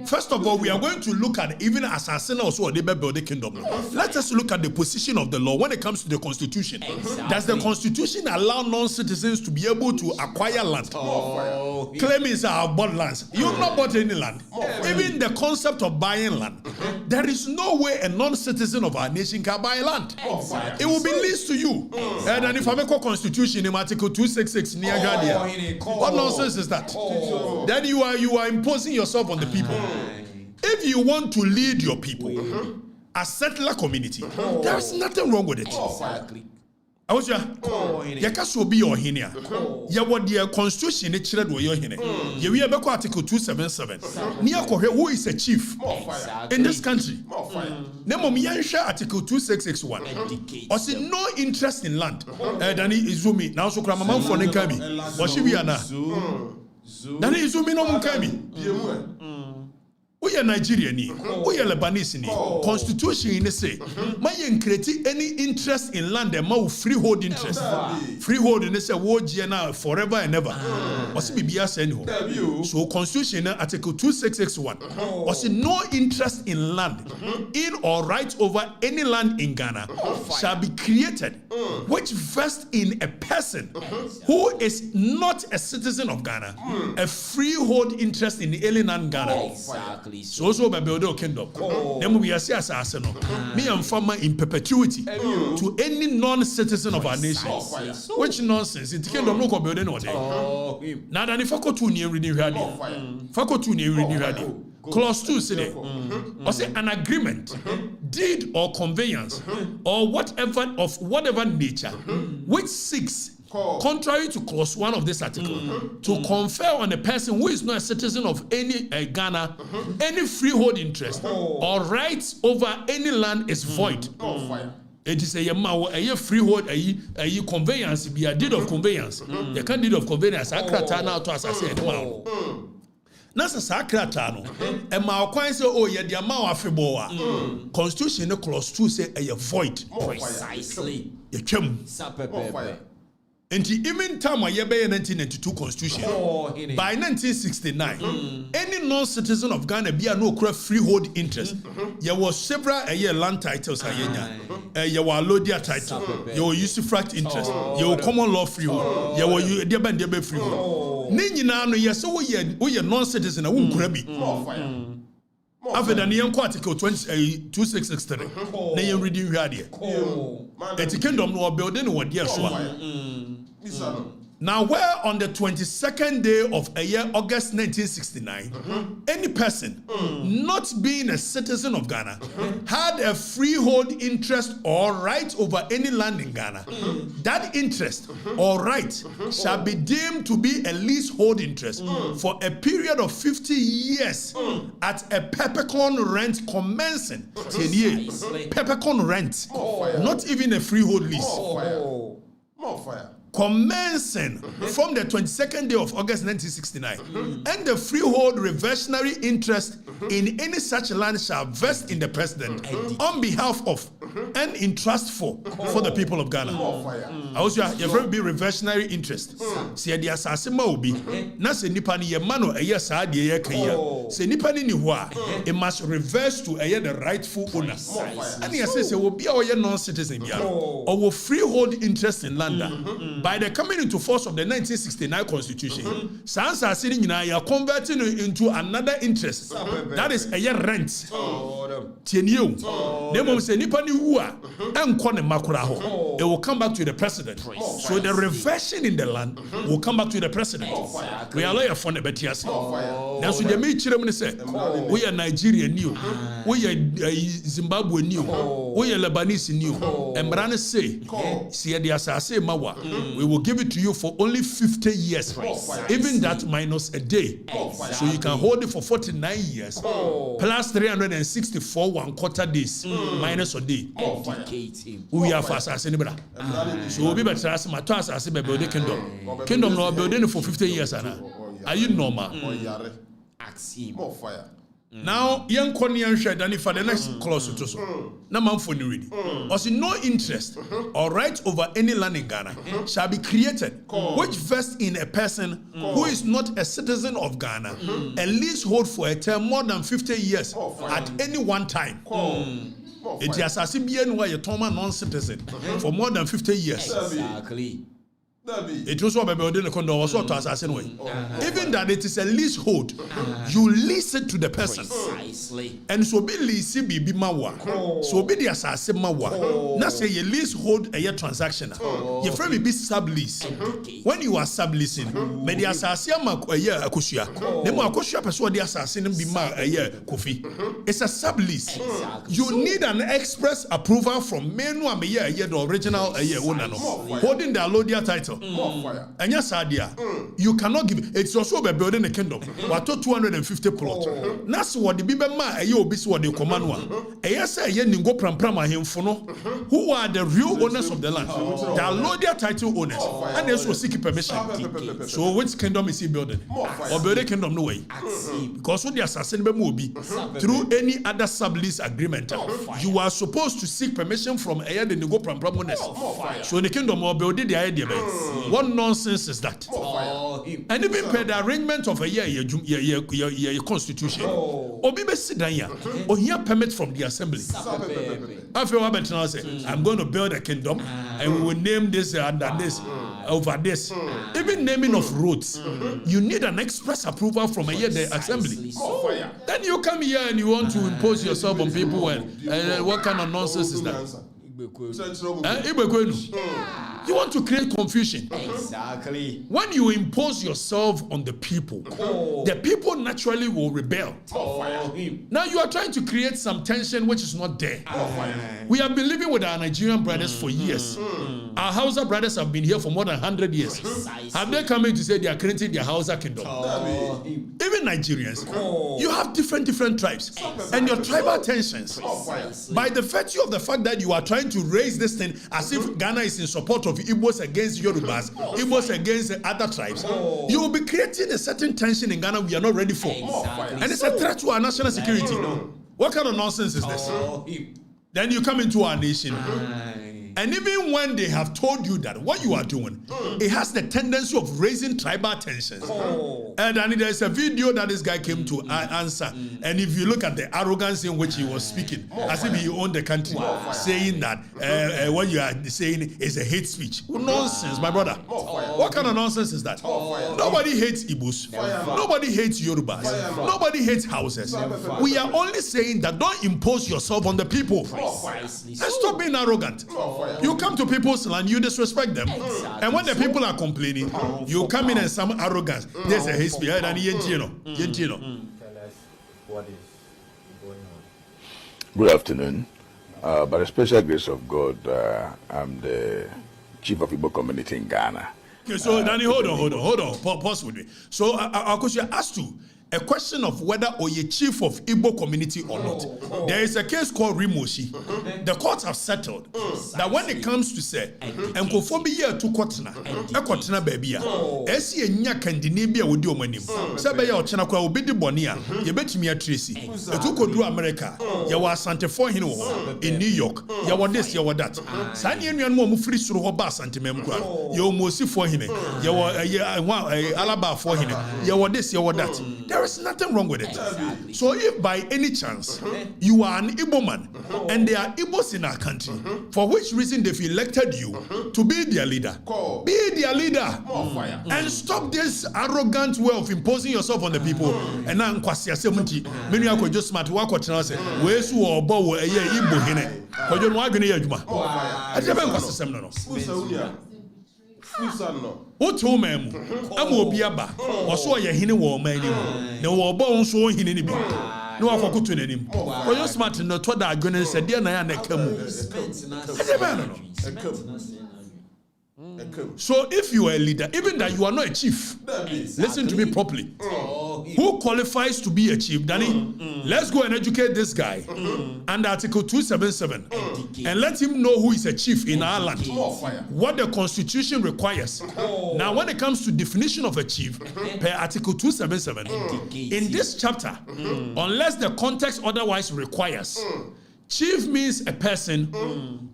First of all, we are going to look at even assassin also they build the kingdom. Let us look at the position of the law when it comes to the constitution. Does the constitution allow non-citizens to be able to acquire land? Claiming I have bought lands. You have not bought any land. Even the concept of buying land. There is no way a non-citizen of our nation can buy land. It will be leased to you. And then if I make a constitution in Article 266 what nonsense is that? Then you are imposing yourself on the people. If you want to lead your people, a settler community, there is nothing wrong with it. I was ya so be your hinia. Ya what the constitution it children were your hine. Ya we have Article 277. Near who is a chief in this country. Nemo Miansha Article 2661. Or see no interest in land. Dani Izumi now so Kramaman for Nkabi. Or she be ana. Dani Izumi no Munkabi. We are Nigerian, we are Lebanese. Constitution in the say, my create any interest in land and more freehold interest. Freehold in the say word forever and ever. What's BBS so Constitution Article 2661 was no interest in land in or right over any land in Ghana shall be created which vests in a person who is not a citizen of Ghana a freehold interest in the alien land Ghana. Exactly. So by building a kingdom. Then we are say assassin. Me and farmer in perpetuity to any non-citizen of our nation. Which nonsense? It kingdom no go building no day. Now then if I go to near reading radio. If I go to near reading radio. Clause 2 say or say an agreement, deed or conveyance or whatever of whatever nature which seeks contrary to clause 1 of this article, to confer on a person who is not a citizen of any Ghana, any freehold interest or rights over any land is void. It is a freehold, a conveyance, be a deed of conveyance. You can't deed of conveyance. I can't turn out to assassinate. Nasa sakrata no e ma okwan say oh ye dia ma afebo constitution clause 2 say a void precisely ye twam and even time a 1992 constitution by 1969 any non-citizen of Ghana be no freehold interest there was several land titles there were allodia title there were usufruct interest there were common law freehold there were there freehold ni nyina no yes we non-citizen a wonkura bi after the Nyan Article 2663 na yen reading hwade et kingdom no building what there so now where on the 22nd day of a year August 1969 any person not being a citizen of Ghana had a freehold interest or right over any land in Ghana that interest or right shall be deemed to be a leasehold interest for a period of 50 years at a peppercorn rent commencing 10 years peppercorn rent not even a freehold lease commencing from the 22nd day of August 1969, and the freehold reversionary interest in any such land shall vest in the president on behalf of and in trust for the people of Ghana. Also, you have be reversionary interest. See, the assassin be na se nipa ni ye mano eye saa de ye kan ya. Se nipa ni ho a, it must reverse to the rightful owner. And you say will be our non-citizen bia or freehold interest in land. By the coming into force of the 1969 Constitution, Sansa sitting in you are converting into another interest. That is a year rent. Tienyu. Nemo say nipa ni wu a enkɔ makura ho. It will come back to the president. So the reversion in the land will come back to the president. We are lawyer for the betias. Now so they may chire me say we are Nigerian new. We are Zimbabwe new. We are Lebanese new. And Brane say see the assassin mawa. We will give it to you for only 50 years. Even that minus a day. So you can hold it for 49 years. Plus 364 1/4 days. Minus a day. We are for assassin. So we'll be better as my to assassin by building kingdom. Kingdom no building for 50 years. Are you normal? More fire. Now, young Konian shared and for the next clause to so. No man for reading. Also, no interest or right over any land in Ghana shall be created, which vests in a person who is not a citizen of Ghana, and leasehold for a term more than 50 years at any one time. It is as a non-citizen for more than 50 years. Exactly. It was what building a condo was to assassin way. Even that it is a leasehold, you lease it to the person. Precisely. And so be lease be mawa. So be the assassin mawa. Now say you leasehold a year transaction. Your friend be sublease. When you are subleasing, may the assassin a year akushia. The more akushia person the assassin be ma a year kofi. It's a sublease. You need an express approval from menu a year the original a year owner holding the allodial title. And yes, idea. You cannot give it. It's also by building a kingdom. What 250 plots. That's what the Bible man you be what the command one. And yes, I go pram him for no. Who are the real owners of the land? The allodial title owners. And they also seek permission. So which kingdom is he building? Or building kingdom no way. Because when the assassin will be through any other sublease agreement, you are supposed to seek permission from a the go pram owners. So the kingdom will build the idea. What nonsense is that? And even per the arrangement of a year constitution. Obi be sit down here. Or here permit from the assembly. After what say, I'm going to build a kingdom and we will name this under this over this. Even naming of roads, you need an express approval from a year the assembly. Then you come here and you want to impose yourself on people and what kind of nonsense is that? You want to create confusion. Exactly. When you impose yourself on the people naturally will rebel. Now you are trying to create some tension which is not there. We have been living with our Nigerian brothers for years. Our Hausa brothers have been here for more than 100 years. Have they come in to say they are creating their Hausa kingdom? Even Nigerians, you have different tribes and your tribal tensions. By the virtue of the fact that you are trying to raise this thing as if Ghana is in support of Igbos against Yorubas, Igbos against other tribes, you will be creating a certain tension in Ghana we are not ready for. And it's a threat to our national security. What kind of nonsense is this? Then you come into our nation. And even when they have told you that what you are doing, it has the tendency of raising tribal tensions. And then there's a video that this guy came to answer. And if you look at the arrogance in which he was speaking, as if he owned the country, saying that what you are saying is a hate speech. Nonsense, my brother. What kind of nonsense is that? Nobody hates Igbos. Nobody hates Yorubas. Nobody hates Hausas. We are only saying that don't impose yourself on the people. And stop being arrogant. You come to people's land, you disrespect them. And when the people are complaining, you come in and some arrogance. There's a hate speech. Tell us what is going on. Good afternoon. By the special grace of God, I'm the chief of Igbo community in Ghana. Okay, so Danny, hold on. Pause with me. So, Akosia, as to a question of whether or a chief of Igbo community or not. There is a case called Rimoshi. The courts have settled that when it comes to say, and Kofobi to Kotna, a Kotna baby, Esi nya Candinabia would do manim. Sabaya or Chanakwa will be the Bonia, you bet me a Tracy. A two could do America, you were Santa For in New York, you were this, you were that. Sanian Mo free through her bass and Timemqua, you almost for him, you were a Alaba for him, you were this, you were that. There is nothing wrong with it. Exactly. So if by any chance you are an Igbo man and there are Igbos in our country, for which reason they've elected you to be their leader, be their leader. And stop this arrogant way of imposing yourself on the people. And now many are just smart work or chance. Where's who or bow a year Igbo hine? Because you want to get Juma. I never got the same. What home am Obiaba or so a hine war man? No war bones so in any no one could to him. Or you're smart in the Toda Gunners said, dear Nayana Kamu. So if you are a leader, even that you are not a chief, listen to me properly. Who qualifies to be a chief? Danny, let's go and educate this guy under Article 277 and let him know who is a chief in our land, what the Constitution requires. Now, when it comes to definition of a chief, per Article 277, in this chapter, unless the context otherwise requires, chief means a person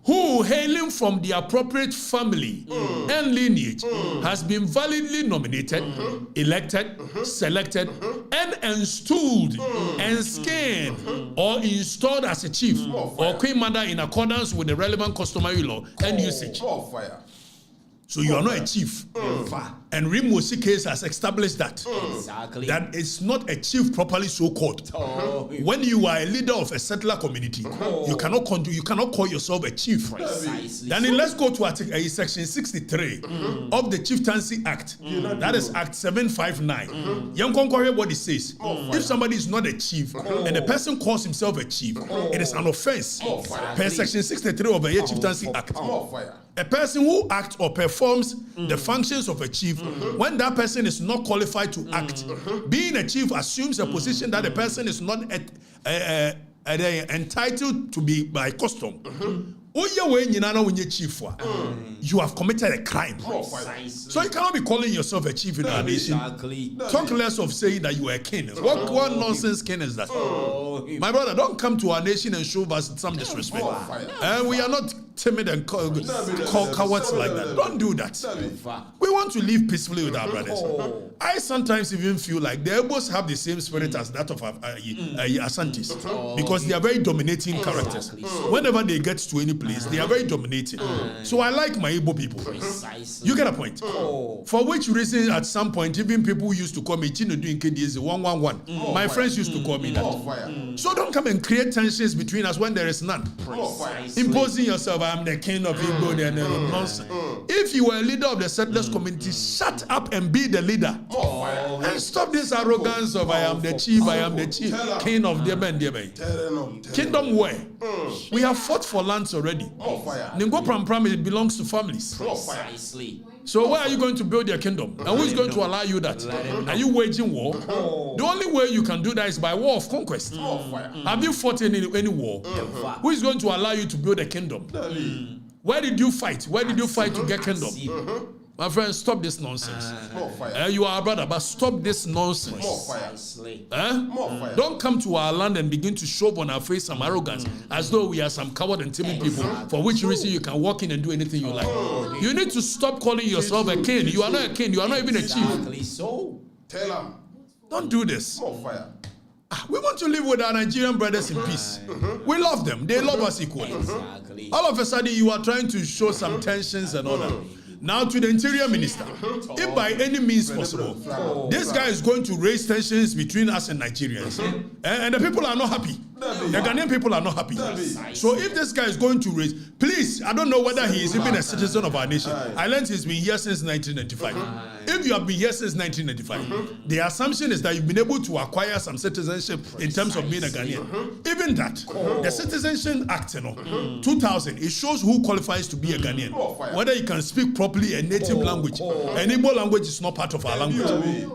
who, hailing from the appropriate family and lineage, has been validly nominated, elected, selected, and installed, enscanned, or installed as a chief or queen mother in accordance with the relevant customary law and usage. So you are not a chief. And Rimosi case has established that. Exactly. That it's not a chief properly so called. When you are a leader of a settler community, you cannot call yourself a chief. Precisely. Then let's go to section 63 of the Chieftaincy Act. That is Act 759. What it says. If somebody is not a chief and a person calls himself a chief, it is an offense. Per section 63 of the Chieftaincy Act. A person who acts or performs the functions of a chief when that person is not qualified to act. Being a chief assumes a position that the person is not entitled to be by custom. You have committed a crime. So you cannot be calling yourself a chief in our nation. Talk less of saying that you are a king. What nonsense king is that? My brother, don't come to our nation and show us some disrespect. And we are not timid and cowards like that. Don't do that. We want to live peacefully with our brothers. I sometimes even feel like the Igbos have the same spirit as that of Asantis, because they are very dominating characters. Whenever they get to any place, they are very dominating. So I like my Igbo people. You get a point? For which reason, at some point, even people used to call me Chino doing KDS 111. My friends used to call me that. So don't come and create tensions between us when there is none. Imposing yourself, I'm the king of Igbo, and nonsense. If you were a leader of the settlers community, shut up and be the leader. And stop this arrogance of I am the chief, king of the men. Kingdom where? We have fought for lands already. Ningo Pram, it belongs to families. Precisely. So where are you going to build your kingdom? And who is going to allow you that? Are you waging war? The only way you can do that is by war of conquest. Have you fought in any war? Who is going to allow you to build a kingdom? Where did you fight? Where did you fight to get kingdom? My friend, stop this nonsense. You are a brother, but stop this nonsense. Don't come to our land and begin to shove on our face some arrogance as though we are some coward and timid people, for which reason you can walk in and do anything you like. You need to stop calling yourself a king. You are not a king. You are not even a chief. Tell them. Don't do this. We want to live with our Nigerian brothers in peace. We love them. They love us equally. All of a sudden, you are trying to show some tensions and all that. Now to the Interior Minister, if by any means possible, this guy is going to raise tensions between us and Nigerians, and the people are not happy. The Ghanaian people are not happy. So if this guy is going to raise, please, I don't know whether he is even a citizen of our nation. I learned he's been here since 1995. If you have been here since 1995, the assumption is that you've been able to acquire some citizenship in terms of being a Ghanaian. Even that, the Citizenship Act, 2000, it shows who qualifies to be a Ghanaian. Whether you can speak properly a native language. An Igbo language is not part of our language.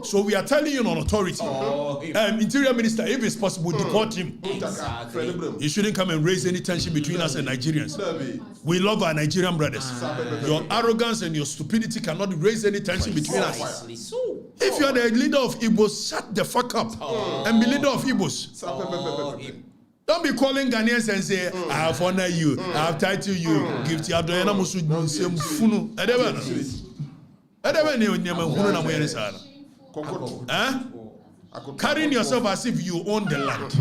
So we are telling you on authority, Interior Minister, if it's possible, deport him. You shouldn't come and raise any tension between us and Nigerians. We love our Nigerian brothers. Your arrogance and your stupidity cannot raise any tension between us. If you are the leader of Igbos, shut the fuck up and be leader of Igbos. Don't be calling Ghanaians and say, I have honored you, I have titled you, gift you, carrying yourself as if you own the land.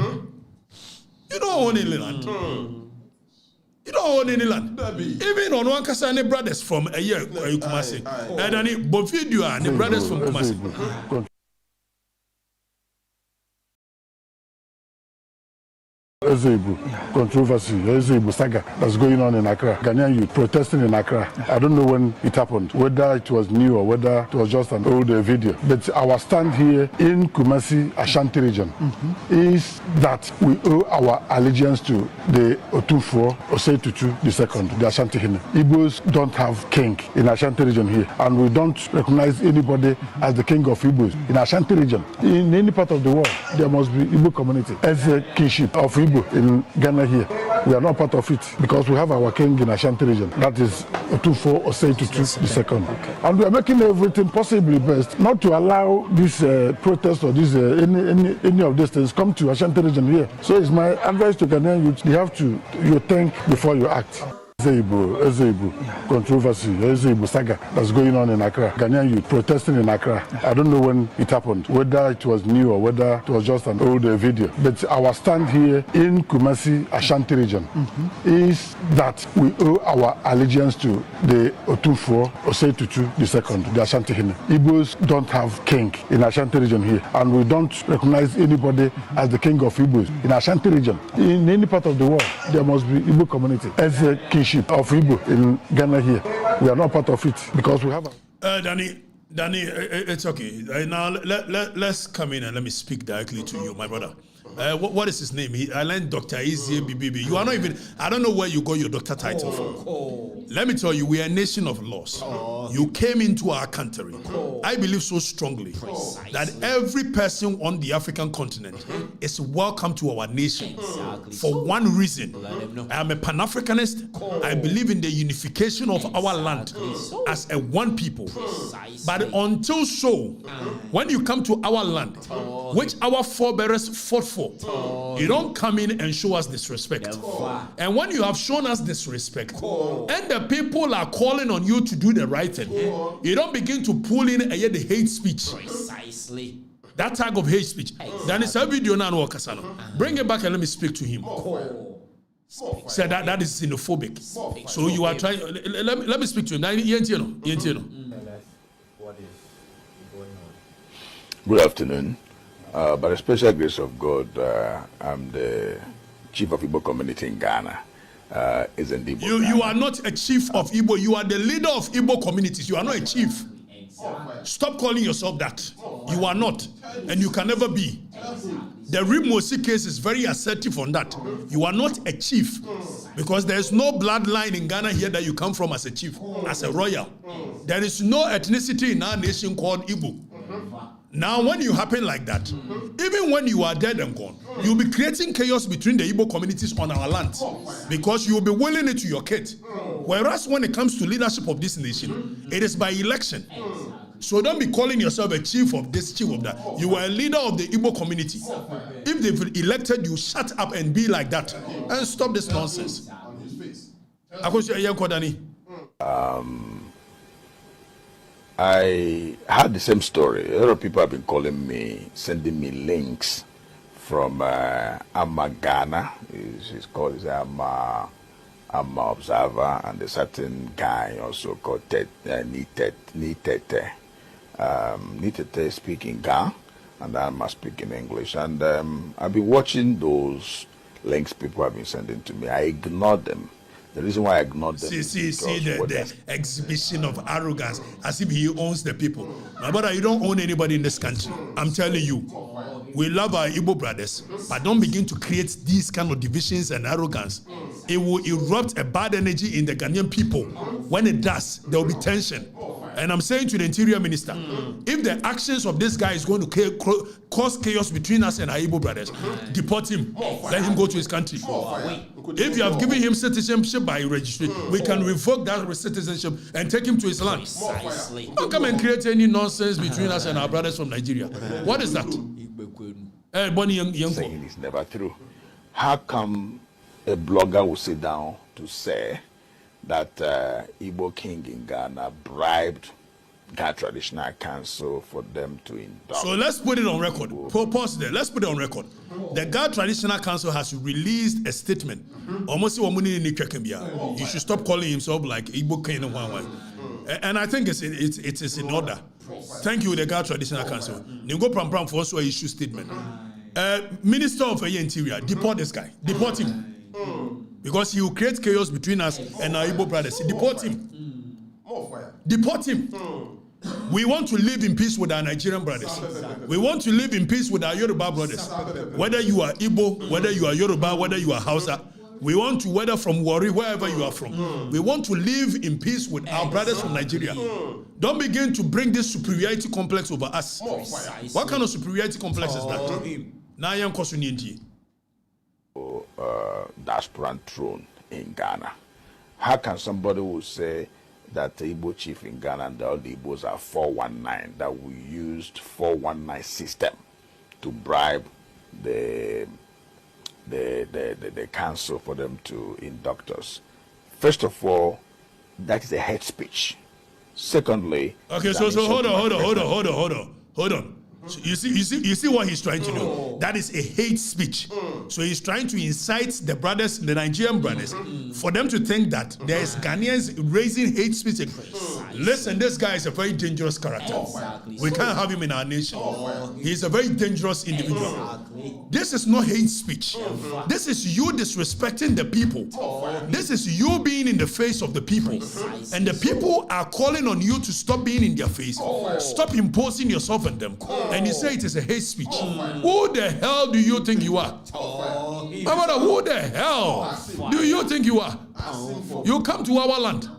You don't own any land. You don't own any land. Even on one case, any brothers from a year, Kumasi. And then both video and the brothers from Kumasi. Ezeibu controversy, Ezeibu saga that's going on in Accra. Ghanaian youth protesting in Accra. I don't know when it happened, whether it was new or whether it was just an old video. But our stand here in Kumasi, Ashanti region, is that we owe our allegiance to the Otufo Osei Tutu II, the Ashanti Hine. Igbos don't have king in Ashanti region here, and we don't recognize anybody as the king of Igbos in Ashanti region. In any part of the world, there must be Igbo community as a kingship of Igbo. In Ghana here, we are not part of it because we have our king in Ashanti region. That is Otufo Osei Tutu II. And we are making everything possibly best not to allow this protest or this any of these things come to Ashanti region here. So it's my advice to Ghanaian youth: you have to think before you act. Ezeibu controversy, Ezeibu saga that's going on in Accra. Ghanaian youth protesting in Accra. I don't know when it happened, whether it was new or whether it was just an old video. But our stand here in Kumasi, Ashanti region, is that we owe our allegiance to the Otufo Osei Tutu II, the Ashanti Hine. Igbos don't have king in Ashanti region here, and we don't recognize anybody as the king of Igbos in Ashanti region. In any part of the world, there must be Igbo community as a king of Igbo in Ghana here. We are not part of it because we have a... Danny, it's okay. Now let's come in and let me speak directly to you, my brother. What is his name? I learned Dr. Ezie BBB. You are not even, I don't know where you got your doctor title from. Let me tell you, we are a nation of laws. You came into our country. I believe so strongly that every person on the African continent is welcome to our nation for one reason. I am a Pan-Africanist. I believe in the unification of our land as a one people. But until so, when you come to our land, which our forebears fought for, you don't come in and show us disrespect. And when you have shown us disrespect, and the people are calling on you to do the right thing, you don't begin to pull in the hate speech. Precisely. That type of hate speech. Then it's a video now. Bring it back and let me speak to him. Say that is xenophobic. So you are trying. Let me speak to him. Good afternoon. By the special grace of God, I'm the chief of Igbo community in Ghana. You are not a chief of Igbo. You are the leader of Igbo communities. You are not a chief. Stop calling yourself that. You are not, and you can never be. The Rimosi case is very assertive on that. You are not a chief because there is no bloodline in Ghana here that you come from as a chief, as a royal. There is no ethnicity in our nation called Igbo. Now, when you happen like that, even when you are dead and gone, you'll be creating chaos between the Igbo communities on our land because you'll be willing it to your kid. Whereas when it comes to leadership of this nation, it is by election. So don't be calling yourself a chief of this, chief of that. You are a leader of the Igbo community. If they've elected you, shut up and be like that and stop this nonsense. I had the same story. A lot of people have been calling me, sending me links from Amma Ghana. He's called Amma Observer, and a certain guy also called Nitete. Nitete speaking Ghana, and Amma speaking English. And I've been watching those links people have been sending to me. I ignored them. The reason why I ignored them see the exhibition of arrogance as if he owns the people. My brother, you don't own anybody in this country. I'm telling you. We love our Igbo brothers, but don't begin to create these kind of divisions and arrogance. It will erupt a bad energy in the Ghanaian people. When it does, there will be tension. And I'm saying to the Interior Minister, if the actions of this guy is going to cause chaos between us and our Igbo brothers, deport him. Let him go to his country. If you have given him citizenship by registry, we can revoke that citizenship and take him to his land. Don't come and create any nonsense between us and our brothers from Nigeria. What is that? Saying it's never true. How come a blogger will sit down to say that Igbo King in Ghana bribed Ghana Traditional Council for them to induct? So let's put it on record. Pause there. Let's put it on record. The Ghana Traditional Council has released a statement. He should stop calling himself like Igbo King and I think it is in order. Thank you, the Ghana Traditional Council. Ningo Pram Pram for us to issue statement. Minister of Interior, deport this guy. Deport him. Because he will create chaos between us and our Igbo brothers. Deport him. Deport him. We want to live in peace with our Nigerian brothers. We want to live in peace with our Yoruba brothers. Whether you are Igbo, whether you are Yoruba, whether you are Hausa, we want to, whether from Warri, wherever you are from, we want to live in peace with our brothers from Nigeria. Don't begin to bring this superiority complex over us. What kind of superiority complex is that? Diaspora throne in Ghana. How can somebody who say that the Igbo chief in Ghana and all the Igbos are 419, that we used 419 system to bribe the council for them to induct us? First of all, that is a hate speech. Secondly, okay, so hold on. So you see what he's trying to do. That is a hate speech. So he's trying to incite the brothers, the Nigerian brothers, for them to think that there's Ghanaians raising hate speech. Listen, this guy is a very dangerous character. We can't have him in our nation. He's a very dangerous individual. This is not hate speech. This is you disrespecting the people. This is you being in the face of the people. And the people are calling on you to stop being in their face. Stop imposing yourself on them. And you say it is a hate speech. Who the hell do you think you are? My brother, who the hell do you think you are? You come to our land.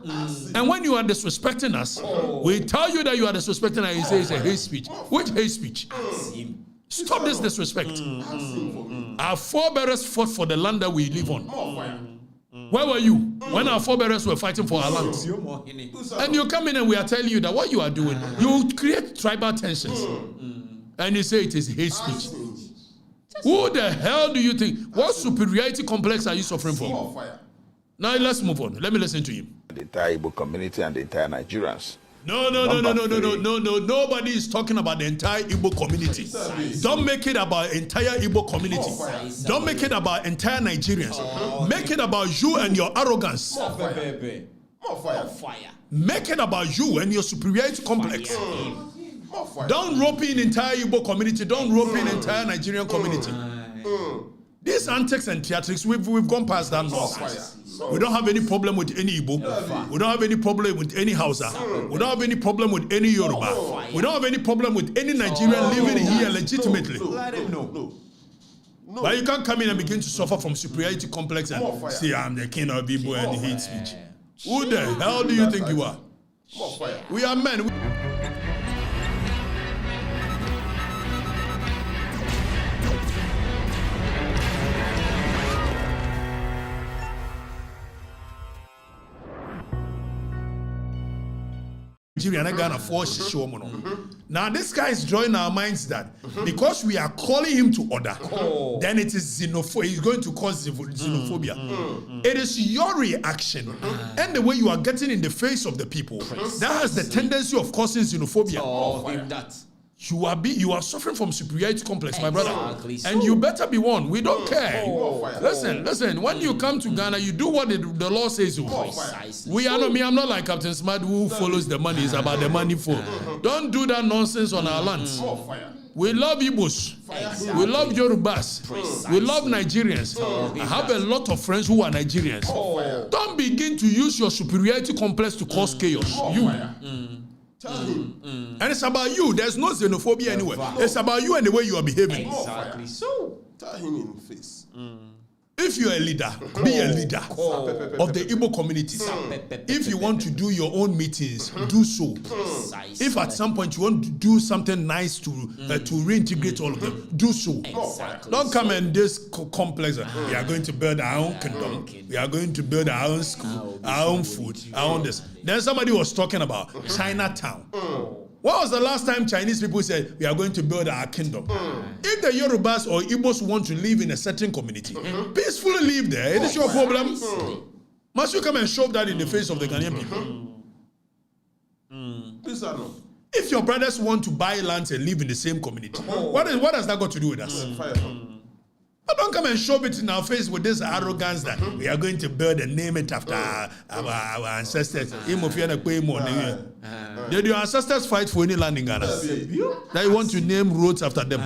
And when you are disrespecting us, we tell you that you are disrespecting us, you say it's a hate speech. Which hate speech? Stop this disrespect. Our forebears fought for the land that we live on. Where were you when our forebears were fighting for our land? And you come in and we are telling you that what you are doing, you create tribal tensions. And you say it is hate speech. Who the hell do you think? What superiority complex are you suffering from? Now let's move on. Let me listen to him. The entire Igbo community and the entire Nigerians. No. Nobody is talking about the entire Igbo community. Don't make it about entire Igbo community. Don't make it about entire Nigerians. Make it about you and your arrogance. Make it about you and your superiority complex. Don't rope in entire Igbo community. Don't rope in entire Nigerian community. These antics and theatrics, we've gone past that nonsense. We don't have any problem with any Igbo. We don't have any problem with any Hausa. We don't have any problem with any Yoruba. We don't have any problem with any Nigerian living here legitimately. But you can't come in and begin to suffer from superiority complex and say, I'm the king of Igbo and hate speech. Who the hell do you think you are? We are men. Now this guy is drawing our minds that because we are calling him to order, then it is xenophobia. He's going to cause xenophobia. It is your reaction and the way you are getting in the face of the people that has the tendency of causing xenophobia. You are suffering from superiority complex, my brother. And you better be one. We don't care. Listen, when you come to Ghana, you do what the law says. I'm not like Captain Smart who follows the money. It's about the money for. Don't do that nonsense on our lands. We love Igbos. We love Yorubas. We love Nigerians. I have a lot of friends who are Nigerians. Don't begin to use your superiority complex to cause chaos. And it's about you. There's no xenophobia anywhere. It's about you and the way you are behaving. Exactly. So tell him in the face. If you're a leader, be a leader of the Igbo communities. If you want to do your own meetings, do so. If at some point you want to do something nice to reintegrate all of them, do so. Don't come in this complex. We are going to build our own kingdom. We are going to build our own school, our own food, our own this. Then somebody was talking about Chinatown. When was the last time Chinese people said, we are going to build our kingdom? If the Yorubas or Igbos want to live in a certain community, peacefully live there. It is your problem. Must you come and shove that in the face of the Ghanaian people? If your brothers want to buy lands and live in the same community, what has that got to do with us? But don't come and shove it in our face with this arrogance that we are going to build and name it after our ancestors. Did your ancestors fight for any land in Ghana? That you want to name roads after them?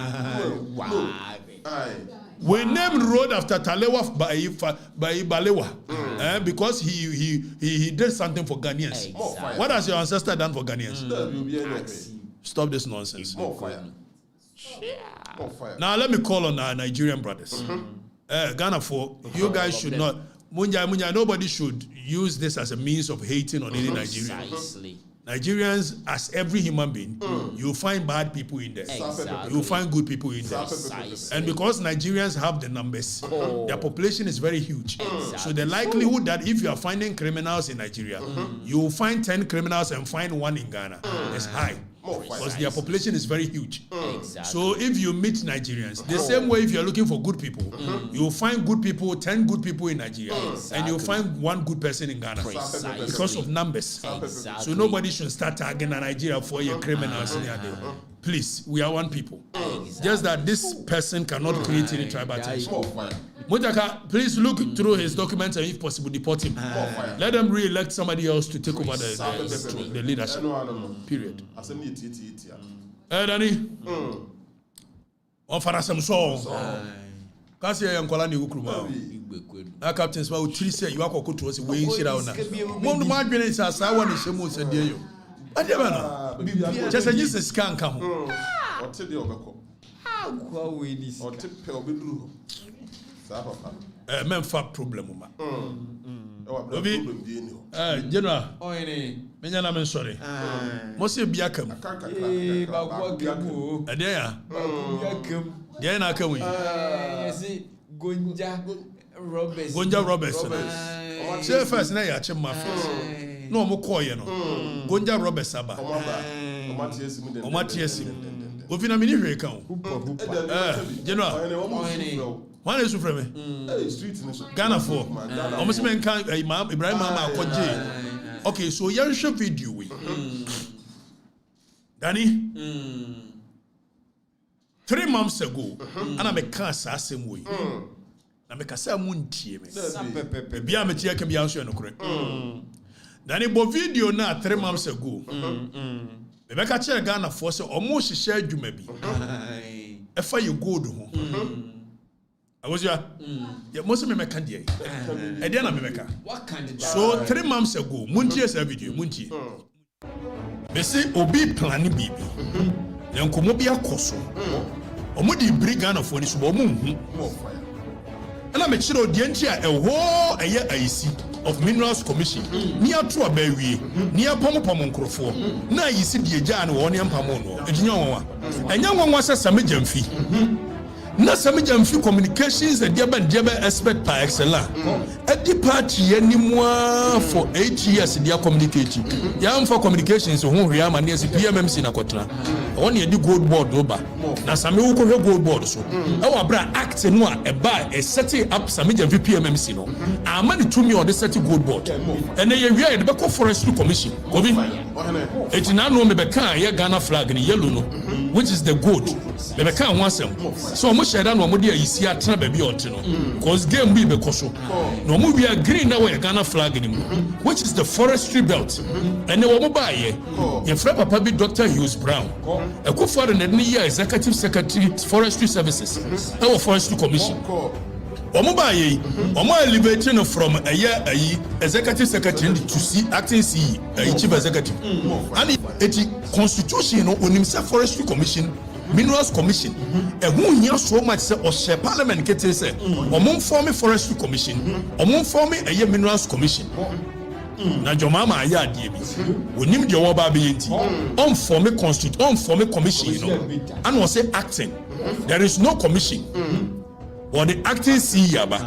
We named road after Talewa by Balewa because he did something for Ghanaians. Exactly. What has your ancestor done for Ghanaians? Stop this nonsense. Now let me call on our Nigerian brothers. Ghana for you guys should not. Nobody should use this as a means of hating on any Nigerian. Nigerians, as every human being, you find bad people in there. You find good people in there. And because Nigerians have the numbers, their population is very huge. So the likelihood that if you are finding criminals in Nigeria, you will find 10 criminals and find 1 in Ghana is high. Because their population is very huge. So if you meet Nigerians, the same way if you're looking for good people, you'll find good people, 10 good people in Nigeria, and you'll find 1 good person in Ghana because of numbers. So nobody should start tagging Nigeria for your criminals. Please, we are one people. Just that this person cannot create any tribal tension. Mutaka, please look through his documents and if possible deport him. Let them re-elect somebody else to take over the leadership. Period. Danny, on for some song. Can't say I'm calling you Kuruma. Captain Small, 3 say you are going to us weighing shit out now. One of my business as I want to show you said, dear you. I never know. Just a Jesus can come. Or tell the overcome. How we this? Or tip Pel Bidru. Men fat problem. General, I'm sorry. Monsieur Biakum. Diana, come we. Gonja Robertson. Say first, now you're my face. No more coy, no. Gonja Roberts Saba. Omatiesi. Govina Mini account. General. One is from me. Ghana for. Almost men can't. Ibrahim Mama Koji. Okay, so you show video we. Danny. 3 months ago, and I'm a cancer same way. I'm a cancer moon team. Be a material can be answered no correct. Danny bo video na 3 months ago. The Becca chair Ghana for so almost shared you maybe. If you go to I was ya. Most of me make candy. I didn't make what kind of so 3 months ago, Munti's video, Munti. They say Obi planning baby. Then come be a coso. Omudi brigand of this woman. And I make sure the entire a whole a year I see of Minerals Commission near Truaberry, near Pomopomon. Now you see the Jan or Onion Pamono, and young one was a Samijam fee. Na Samijam few communications and Jabba expert par excellence. At the party anymore for 8 years in their communicating. Young for communications who Riam and yes, PMMC in a quatra. Only the gold board over. Now some who go gold board so. Our bra act and one a buy a setting up Samijam PMMC no. I money to me on the setting gold board. And then you are the back of Forestry Commission. Eti na no me beka ye Ghana flag ni yellow no, which is the gold. Me beka ho asem. So omo share da no omo de ayisi atena ba bi ote no. Cause game bi be koso. No omo wi green na we Ghana flag ni mu, which is the forestry belt. And the omo ba ye. Ye fra papa bi Dr. Hughes Brown. Ekufo na ne ye executive secretary forestry services. Our forestry commission. Omo ba ye, omo elevating from a year executive secretary to see acting CE, chief executive. And it constitution no onim say forestry commission, minerals commission. E hu hia so much say o share parliament kete say omo form forestry commission, omo form a minerals commission. Na jomama aya adie bi onim de wo ba be yenti on form commission no and was say acting. There is no commission or the acting CEO aba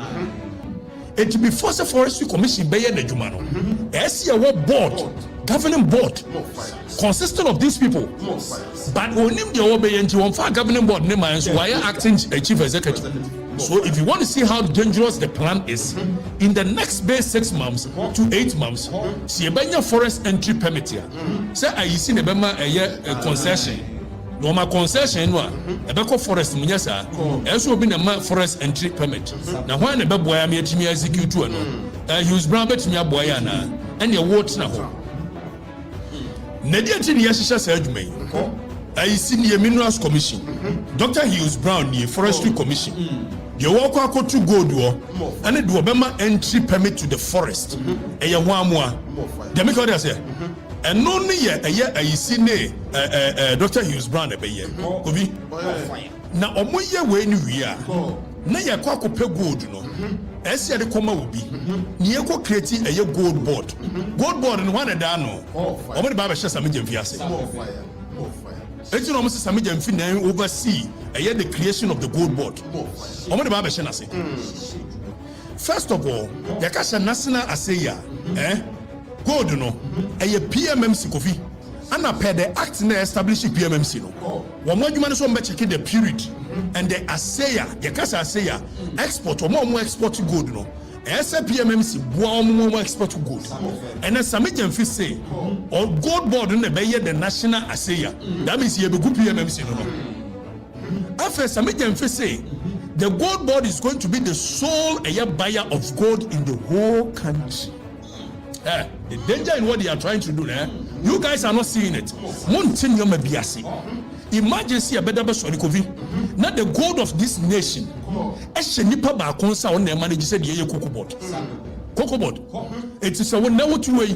it be force forestry commission be the juma no ese wo board governing board consisting of these people but onim de wo be yenti won fa governing board name and so why acting chief executive. So if you want to see how dangerous the plan is, in the next base 6 months to 8 months, see a forest entry permit here. Say I see the Bema a concession. No my concession no a beko forest munyasa. Also be na forest entry permit. Now when the boy am yetimi execute no, Hughes Brown betimi aboya na, and your watch na ho. Na dia ti ya shisha sa adwuma. I see the Minerals Commission, Dr. Hughes Brown, the Forestry Commission. You walk out to go do, and it do Obama entry permit to the forest. A ya one more. The make what I say. And only a year I see Dr. Hughes Brown a year. Obi. Now, omoye when we are. Na ya kwa ko pe gold no. Ese ya de koma obi. Ni e ko create a gold board. Gold board no one da no. Omo de ba ba hye same jamfiase. Eti no mse same jamfi na oversee the creation of the gold board. Omo de ba be hye na se. First of all, the Kasha National Aseya, gold no, PMMC Kofi. And per the act na establish PMMC no. One more human so check the period and the Aseya, the Kasha Aseya export or more export gold no. PMMC more export gold. And then some jamfi say or gold board in the the national Aseya. That means you be good PMMC no. After some jamfi say the gold board is going to be the sole buyer of gold in the whole country. The danger in what they are trying to do there, you guys are not seeing it. Imagine see a better not the gold of this nation. Cocoa board. It is a one now to way.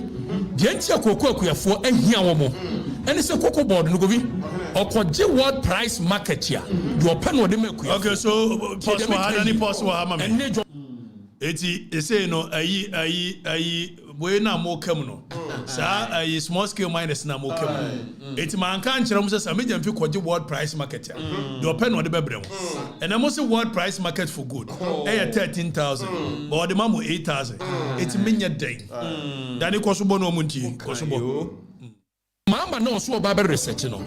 The entire cocoa for a here. And it's a cocoa board no govi or world price market here. Your pen or them. Okay, so possible it's say no we na mo kam no sa small scale miners na mo kam it man kan kire mo say some jamfi kwaje world price market here. Your pen or the bebrem and I must say world price market for good 13,000 but the mamu 8,000 it mean day dani kosobo no munti kosobo Mama no so about research no.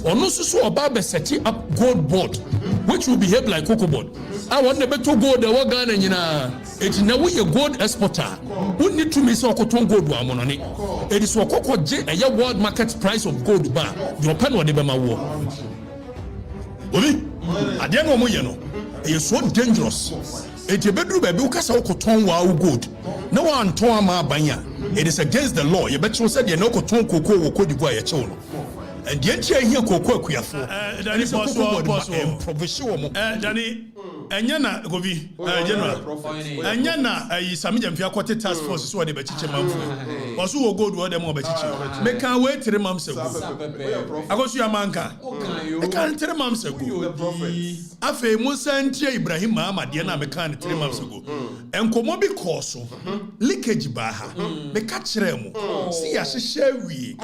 Or no so about setting up gold board, which will behave like cocoa board. I want the better gold the Ghana nyina. It na we a gold exporter. Who need to miss okoton gold wa mononi. It is what cocoa J a world market price of gold bar. Your pen or the bema war. Obi, ade no mo ye no. It is so dangerous. It a bedroom baby ukasa okoton wa gold. No one ton ama banya. It is against the law. You bet you said you know cocoa wo Cote d'Ivoire ya chono. And the entire here cocoa kuyafo. Danny possible provision mo. Danny enyana govi general. Enyana sami jamfia kwete task force so de bechiche mamfo. Oso wo gold wo dem wo bechiche. Make can wait 3 months ago. Agosu ya manka. Make can 3 months ago. Afa Musa ntia Ibrahim Muhammad na make can 3 months ago. Enkomo bi koso. Leakage ba ha. Me ka kire mo. Si ya hyehyɛ wie.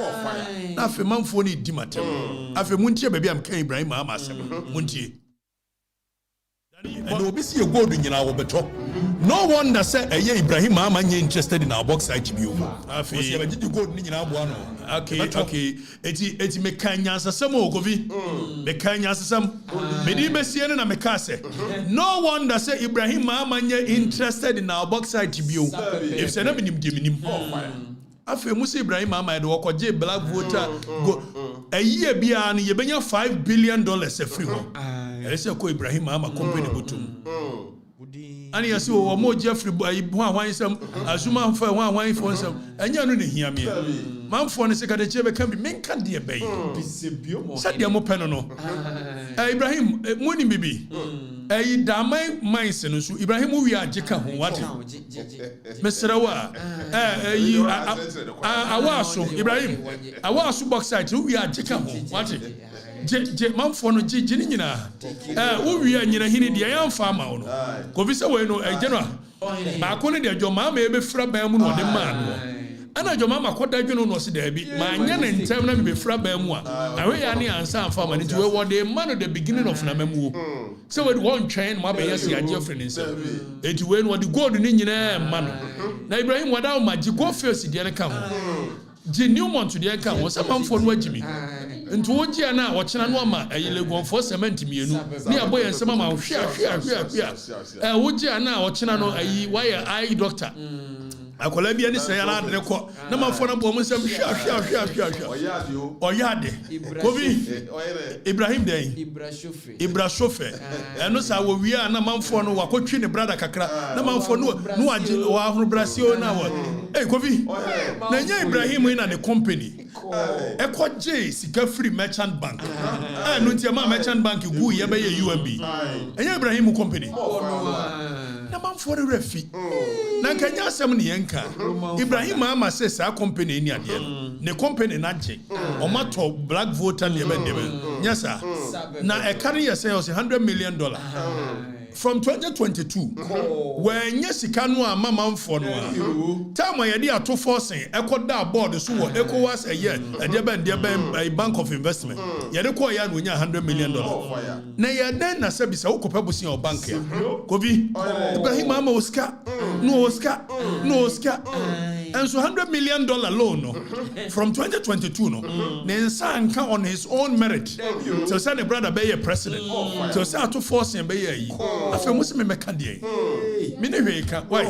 Na afa mamfo ni di matem. Afa muntie baby am kan Ibrahim Muhammad asem. Muntie. And obi see a gold nyina wo beto. No wonder say Ibrahim Muhammad interested in our bauxite bio. Afa ye be di gold nyina abo no. Okay. Eti me kanya asasam o govi. Me kanya asasam. Me di besie na me ka say. No wonder say Ibrahim Muhammad interested in our bauxite bio. If say na binim. afi Musa Ibrahim Ama de wakoje black voter go a year bia no ye benya $5 billion free ho ese ko Ibrahim Ama company botum ani yasi wo mo Jeffrey ho ahwan sam azuma mfa ho ahwan fo sam anya no ne hia me manfo ne sekade chebe kan bi menka de be yi sadia mo peno no Ibrahim moni bibi damai mines no so Ibrahim wi ageka ho wate mesrawa awaso Ibrahim awaso bauxite wi ageka ho wate je manfo no je ni nyina wo wi anyina hini de yan fa ma wo no ko fi se we no ejeno ba ko ne de adwoma ma ebe fra ban mu no de ma no ana adwoma ma koda dweno no se da bi ma nya ne ntem na me be fra ban mu a awe ya ne ansa fa ma ne ti we wo de man the beginning of na mamu so we won train ma be yes ya je friend nse eti we no the gold ni nyina ma no na Ibrahim wada ma ji go face de ne ka ho ji Newmont de ka ho samanfo no agimi nti wogia na wochena no ama ayelegonfo cement mienu ni aboye nsema ma hwia wogia na wochena no ayi wire eye doctor akola bia ni sey ala de ko na manfo na bo mo nsem hwia oyade kobi Ibrahim den Ibra shofe eno sa wo wia na manfo no wakotwi ne brother kakra na manfo no age wa ahoro Brazil na wo kobi na nya Ibrahim ina ne company ekoje sika free merchant bank no ntia ma merchant bank gu ye be ye UMB enya Ibrahim company na manfo refi na kanya asem ne yenka Ibrahim Ama say sa company ni ade ne company na je o mato black voter ne be nyasa na e carry yourself $100 million from 2022 when yesika no ama manfo no a time ye dey ato forcing ekoda board so wo ECOWAS eye e dey bank of investment ye dey call ya no nya $100 million na ye den na se bisa wo kopa busi o bank ya kobi Ibrahim Ama Oscar and so $100 million loan no from 2022 no nensa nka on his own merit so say the brother be president so say ato forcing be yi afi mo se me meka de me ne hwe ka why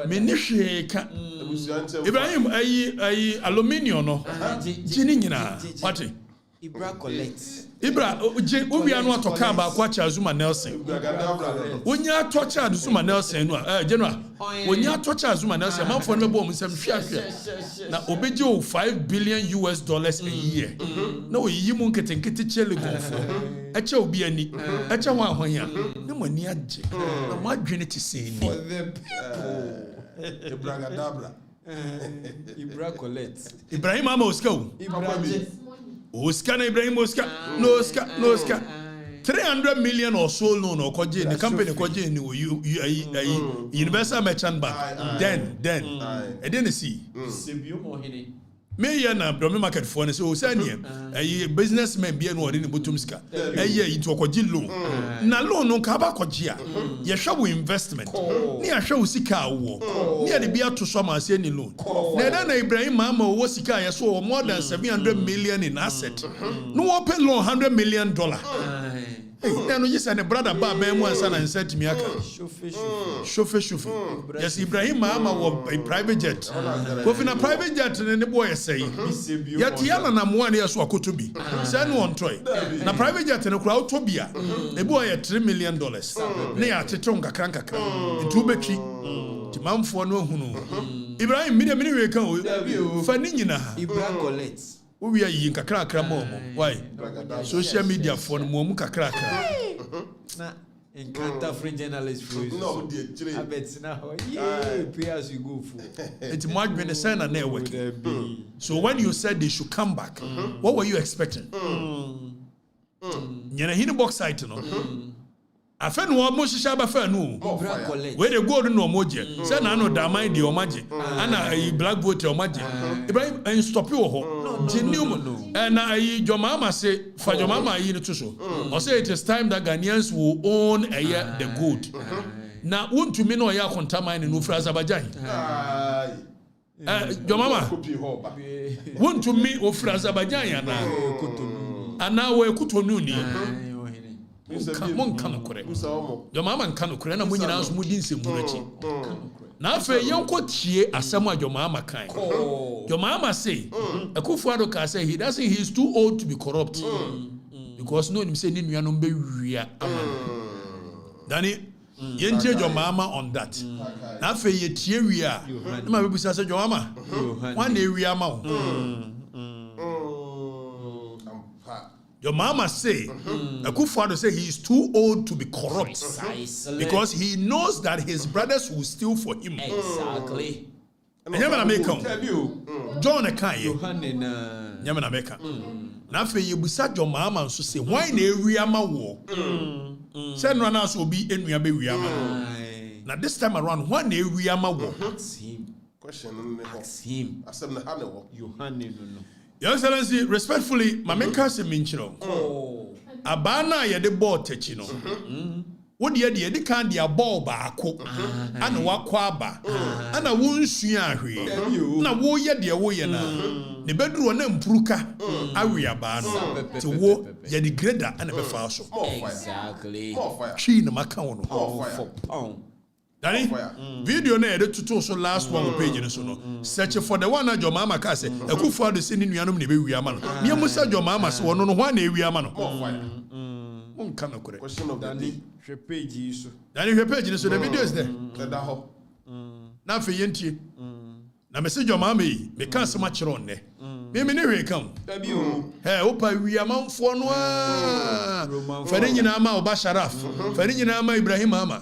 me ne hwe ka Ibrahim ayi aluminium no jini nyina what Ibra collect Ibra obi anu atoka ba kwa cha Zuma Nelson wonya atocha Zuma Nelson no general wonya atocha Zuma Nelson manfo no be bom nsam hwia na obeje $5 billion a year na oyi mu nketenkete chele gonfo eche obi ani eche ho ahwanya na mani age na madwene ti seni Ibra collect Ibrahim Ama Oscar Oscar na Ibrahim Oscar no Oscar 300 million or so loan or koje the company koje ni Universal Merchant Bank then I didn't see me ya na Bromi market for ne so say businessman bia no ori ne botum ska into okoji loan na loan no ka ba koje a ye hwe investment ni a hwe sika wo ni a de bia to so ma say ni loan na Ibrahim Ama wo sika ye so more than 700 million in asset no wo pay loan $100 million no yes and brother ba mu ansa na nsent mi aka shofe yes Ibrahim Ama wo private jet ko fi na private jet ne boy say yet yana na mo an yeso akoto bi say no on toy na private jet ne kura auto bia e boy $3 million ne ya teton kakran ntu betwi ti manfo no hunu Ibrahim mi we kan o fa ni nyina Ibra collect we are yin kakra mo why social media for mo mu kakra na encounter free journalist for no I bet now pay as you go for it's more than a sign and network. So when you said they should come back, what were you expecting? Nyana hini box site no afa no mo shisha ba fa no we dey go no moje say na no da mind the omaje ana black vote omaje Ibrahim and stop you ho genuine na Joma Ama say fa Joma Ama yi no to so o say it is time that Ghanaians will own the gold na wontumi no ya kontamine no fra Azerbaijan Joma Ama wontumi o fra Azerbaijan ana we kutonu ni mon kan kore Joma Ama kan kore na mo nyina so mo din se mu rachi na fe yenko tie asem a Jomama kan. Jomama say Akufo-Addo ka say he's too old to be corrupt. Because no him say ni nuanom be wia ama. Dani yentie Jomama on that. Na fe ye tie wia. Na ma be busa say Jomama. Wan na wia ama wo. Your mama say, Akufo-Addo say he is too old to be corrupt. Precisely. Because he knows that his brothers will steal for him. Exactly. John Akaye. Nyamana meka. Na fe yebusa your mama so say why na ewiama wo. Say no na so bi enua be wiama. Now this time around why na ewiama wo. Ask him. Question. Ask him. Asem na ha ne wo. Yohane no. Your Excellency, respectfully, Mameka se minchiro. Abana ye de ball techi no. What ye de kan dia ball baako. Ana wakwa aba. Ana wo nsua ahwe. Na wo ye de wo ye na. Ne bedru na mpuruka awe aba no. Ti wo ye de grader ana be fa so. Exactly. Chi na maka wo no. Danny, video na ede tutu so last one page ni so no. Search for the one na Jomama ka say Akufo-Addo say ni nuanom na be wiama no. Ni amusa Jomama say wono no ho na wiama no. Won kan akure. Question of the day. Hwe page so. Danny hwe page ni so the video is there. Da ho. Na fe yentie. Na message Jomama yi, me kan se ma kire on ne. Me ne hwe kan. Opa wiama mfo no a. Fere nyina ma Oba Sharaf. Fere nyina ma Ibrahim ama.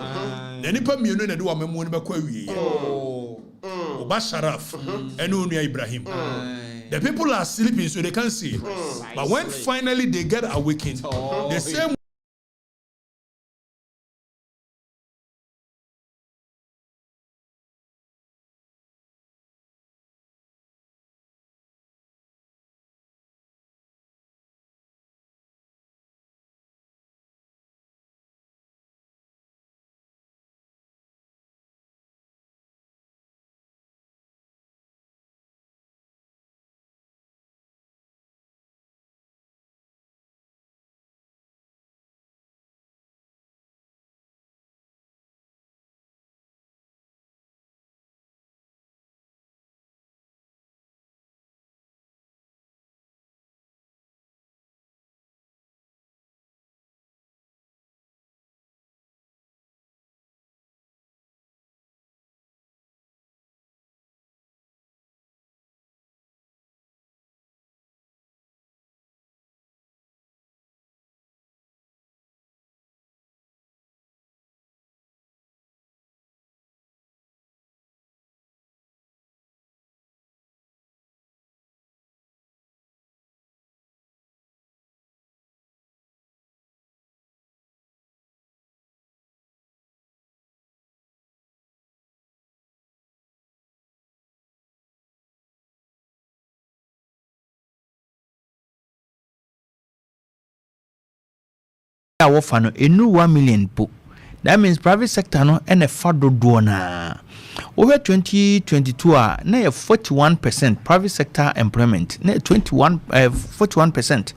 Na nipa mienu na de wa mamu ne bekwa wiye. Oba Sharaf and Onua Ibrahim. The people are sleeping so they can't see. But when finally they get awakened, the same awofano enu 1 million po. That means private sector no and a fado na. Over 2022 na 41% private sector employment, na 41%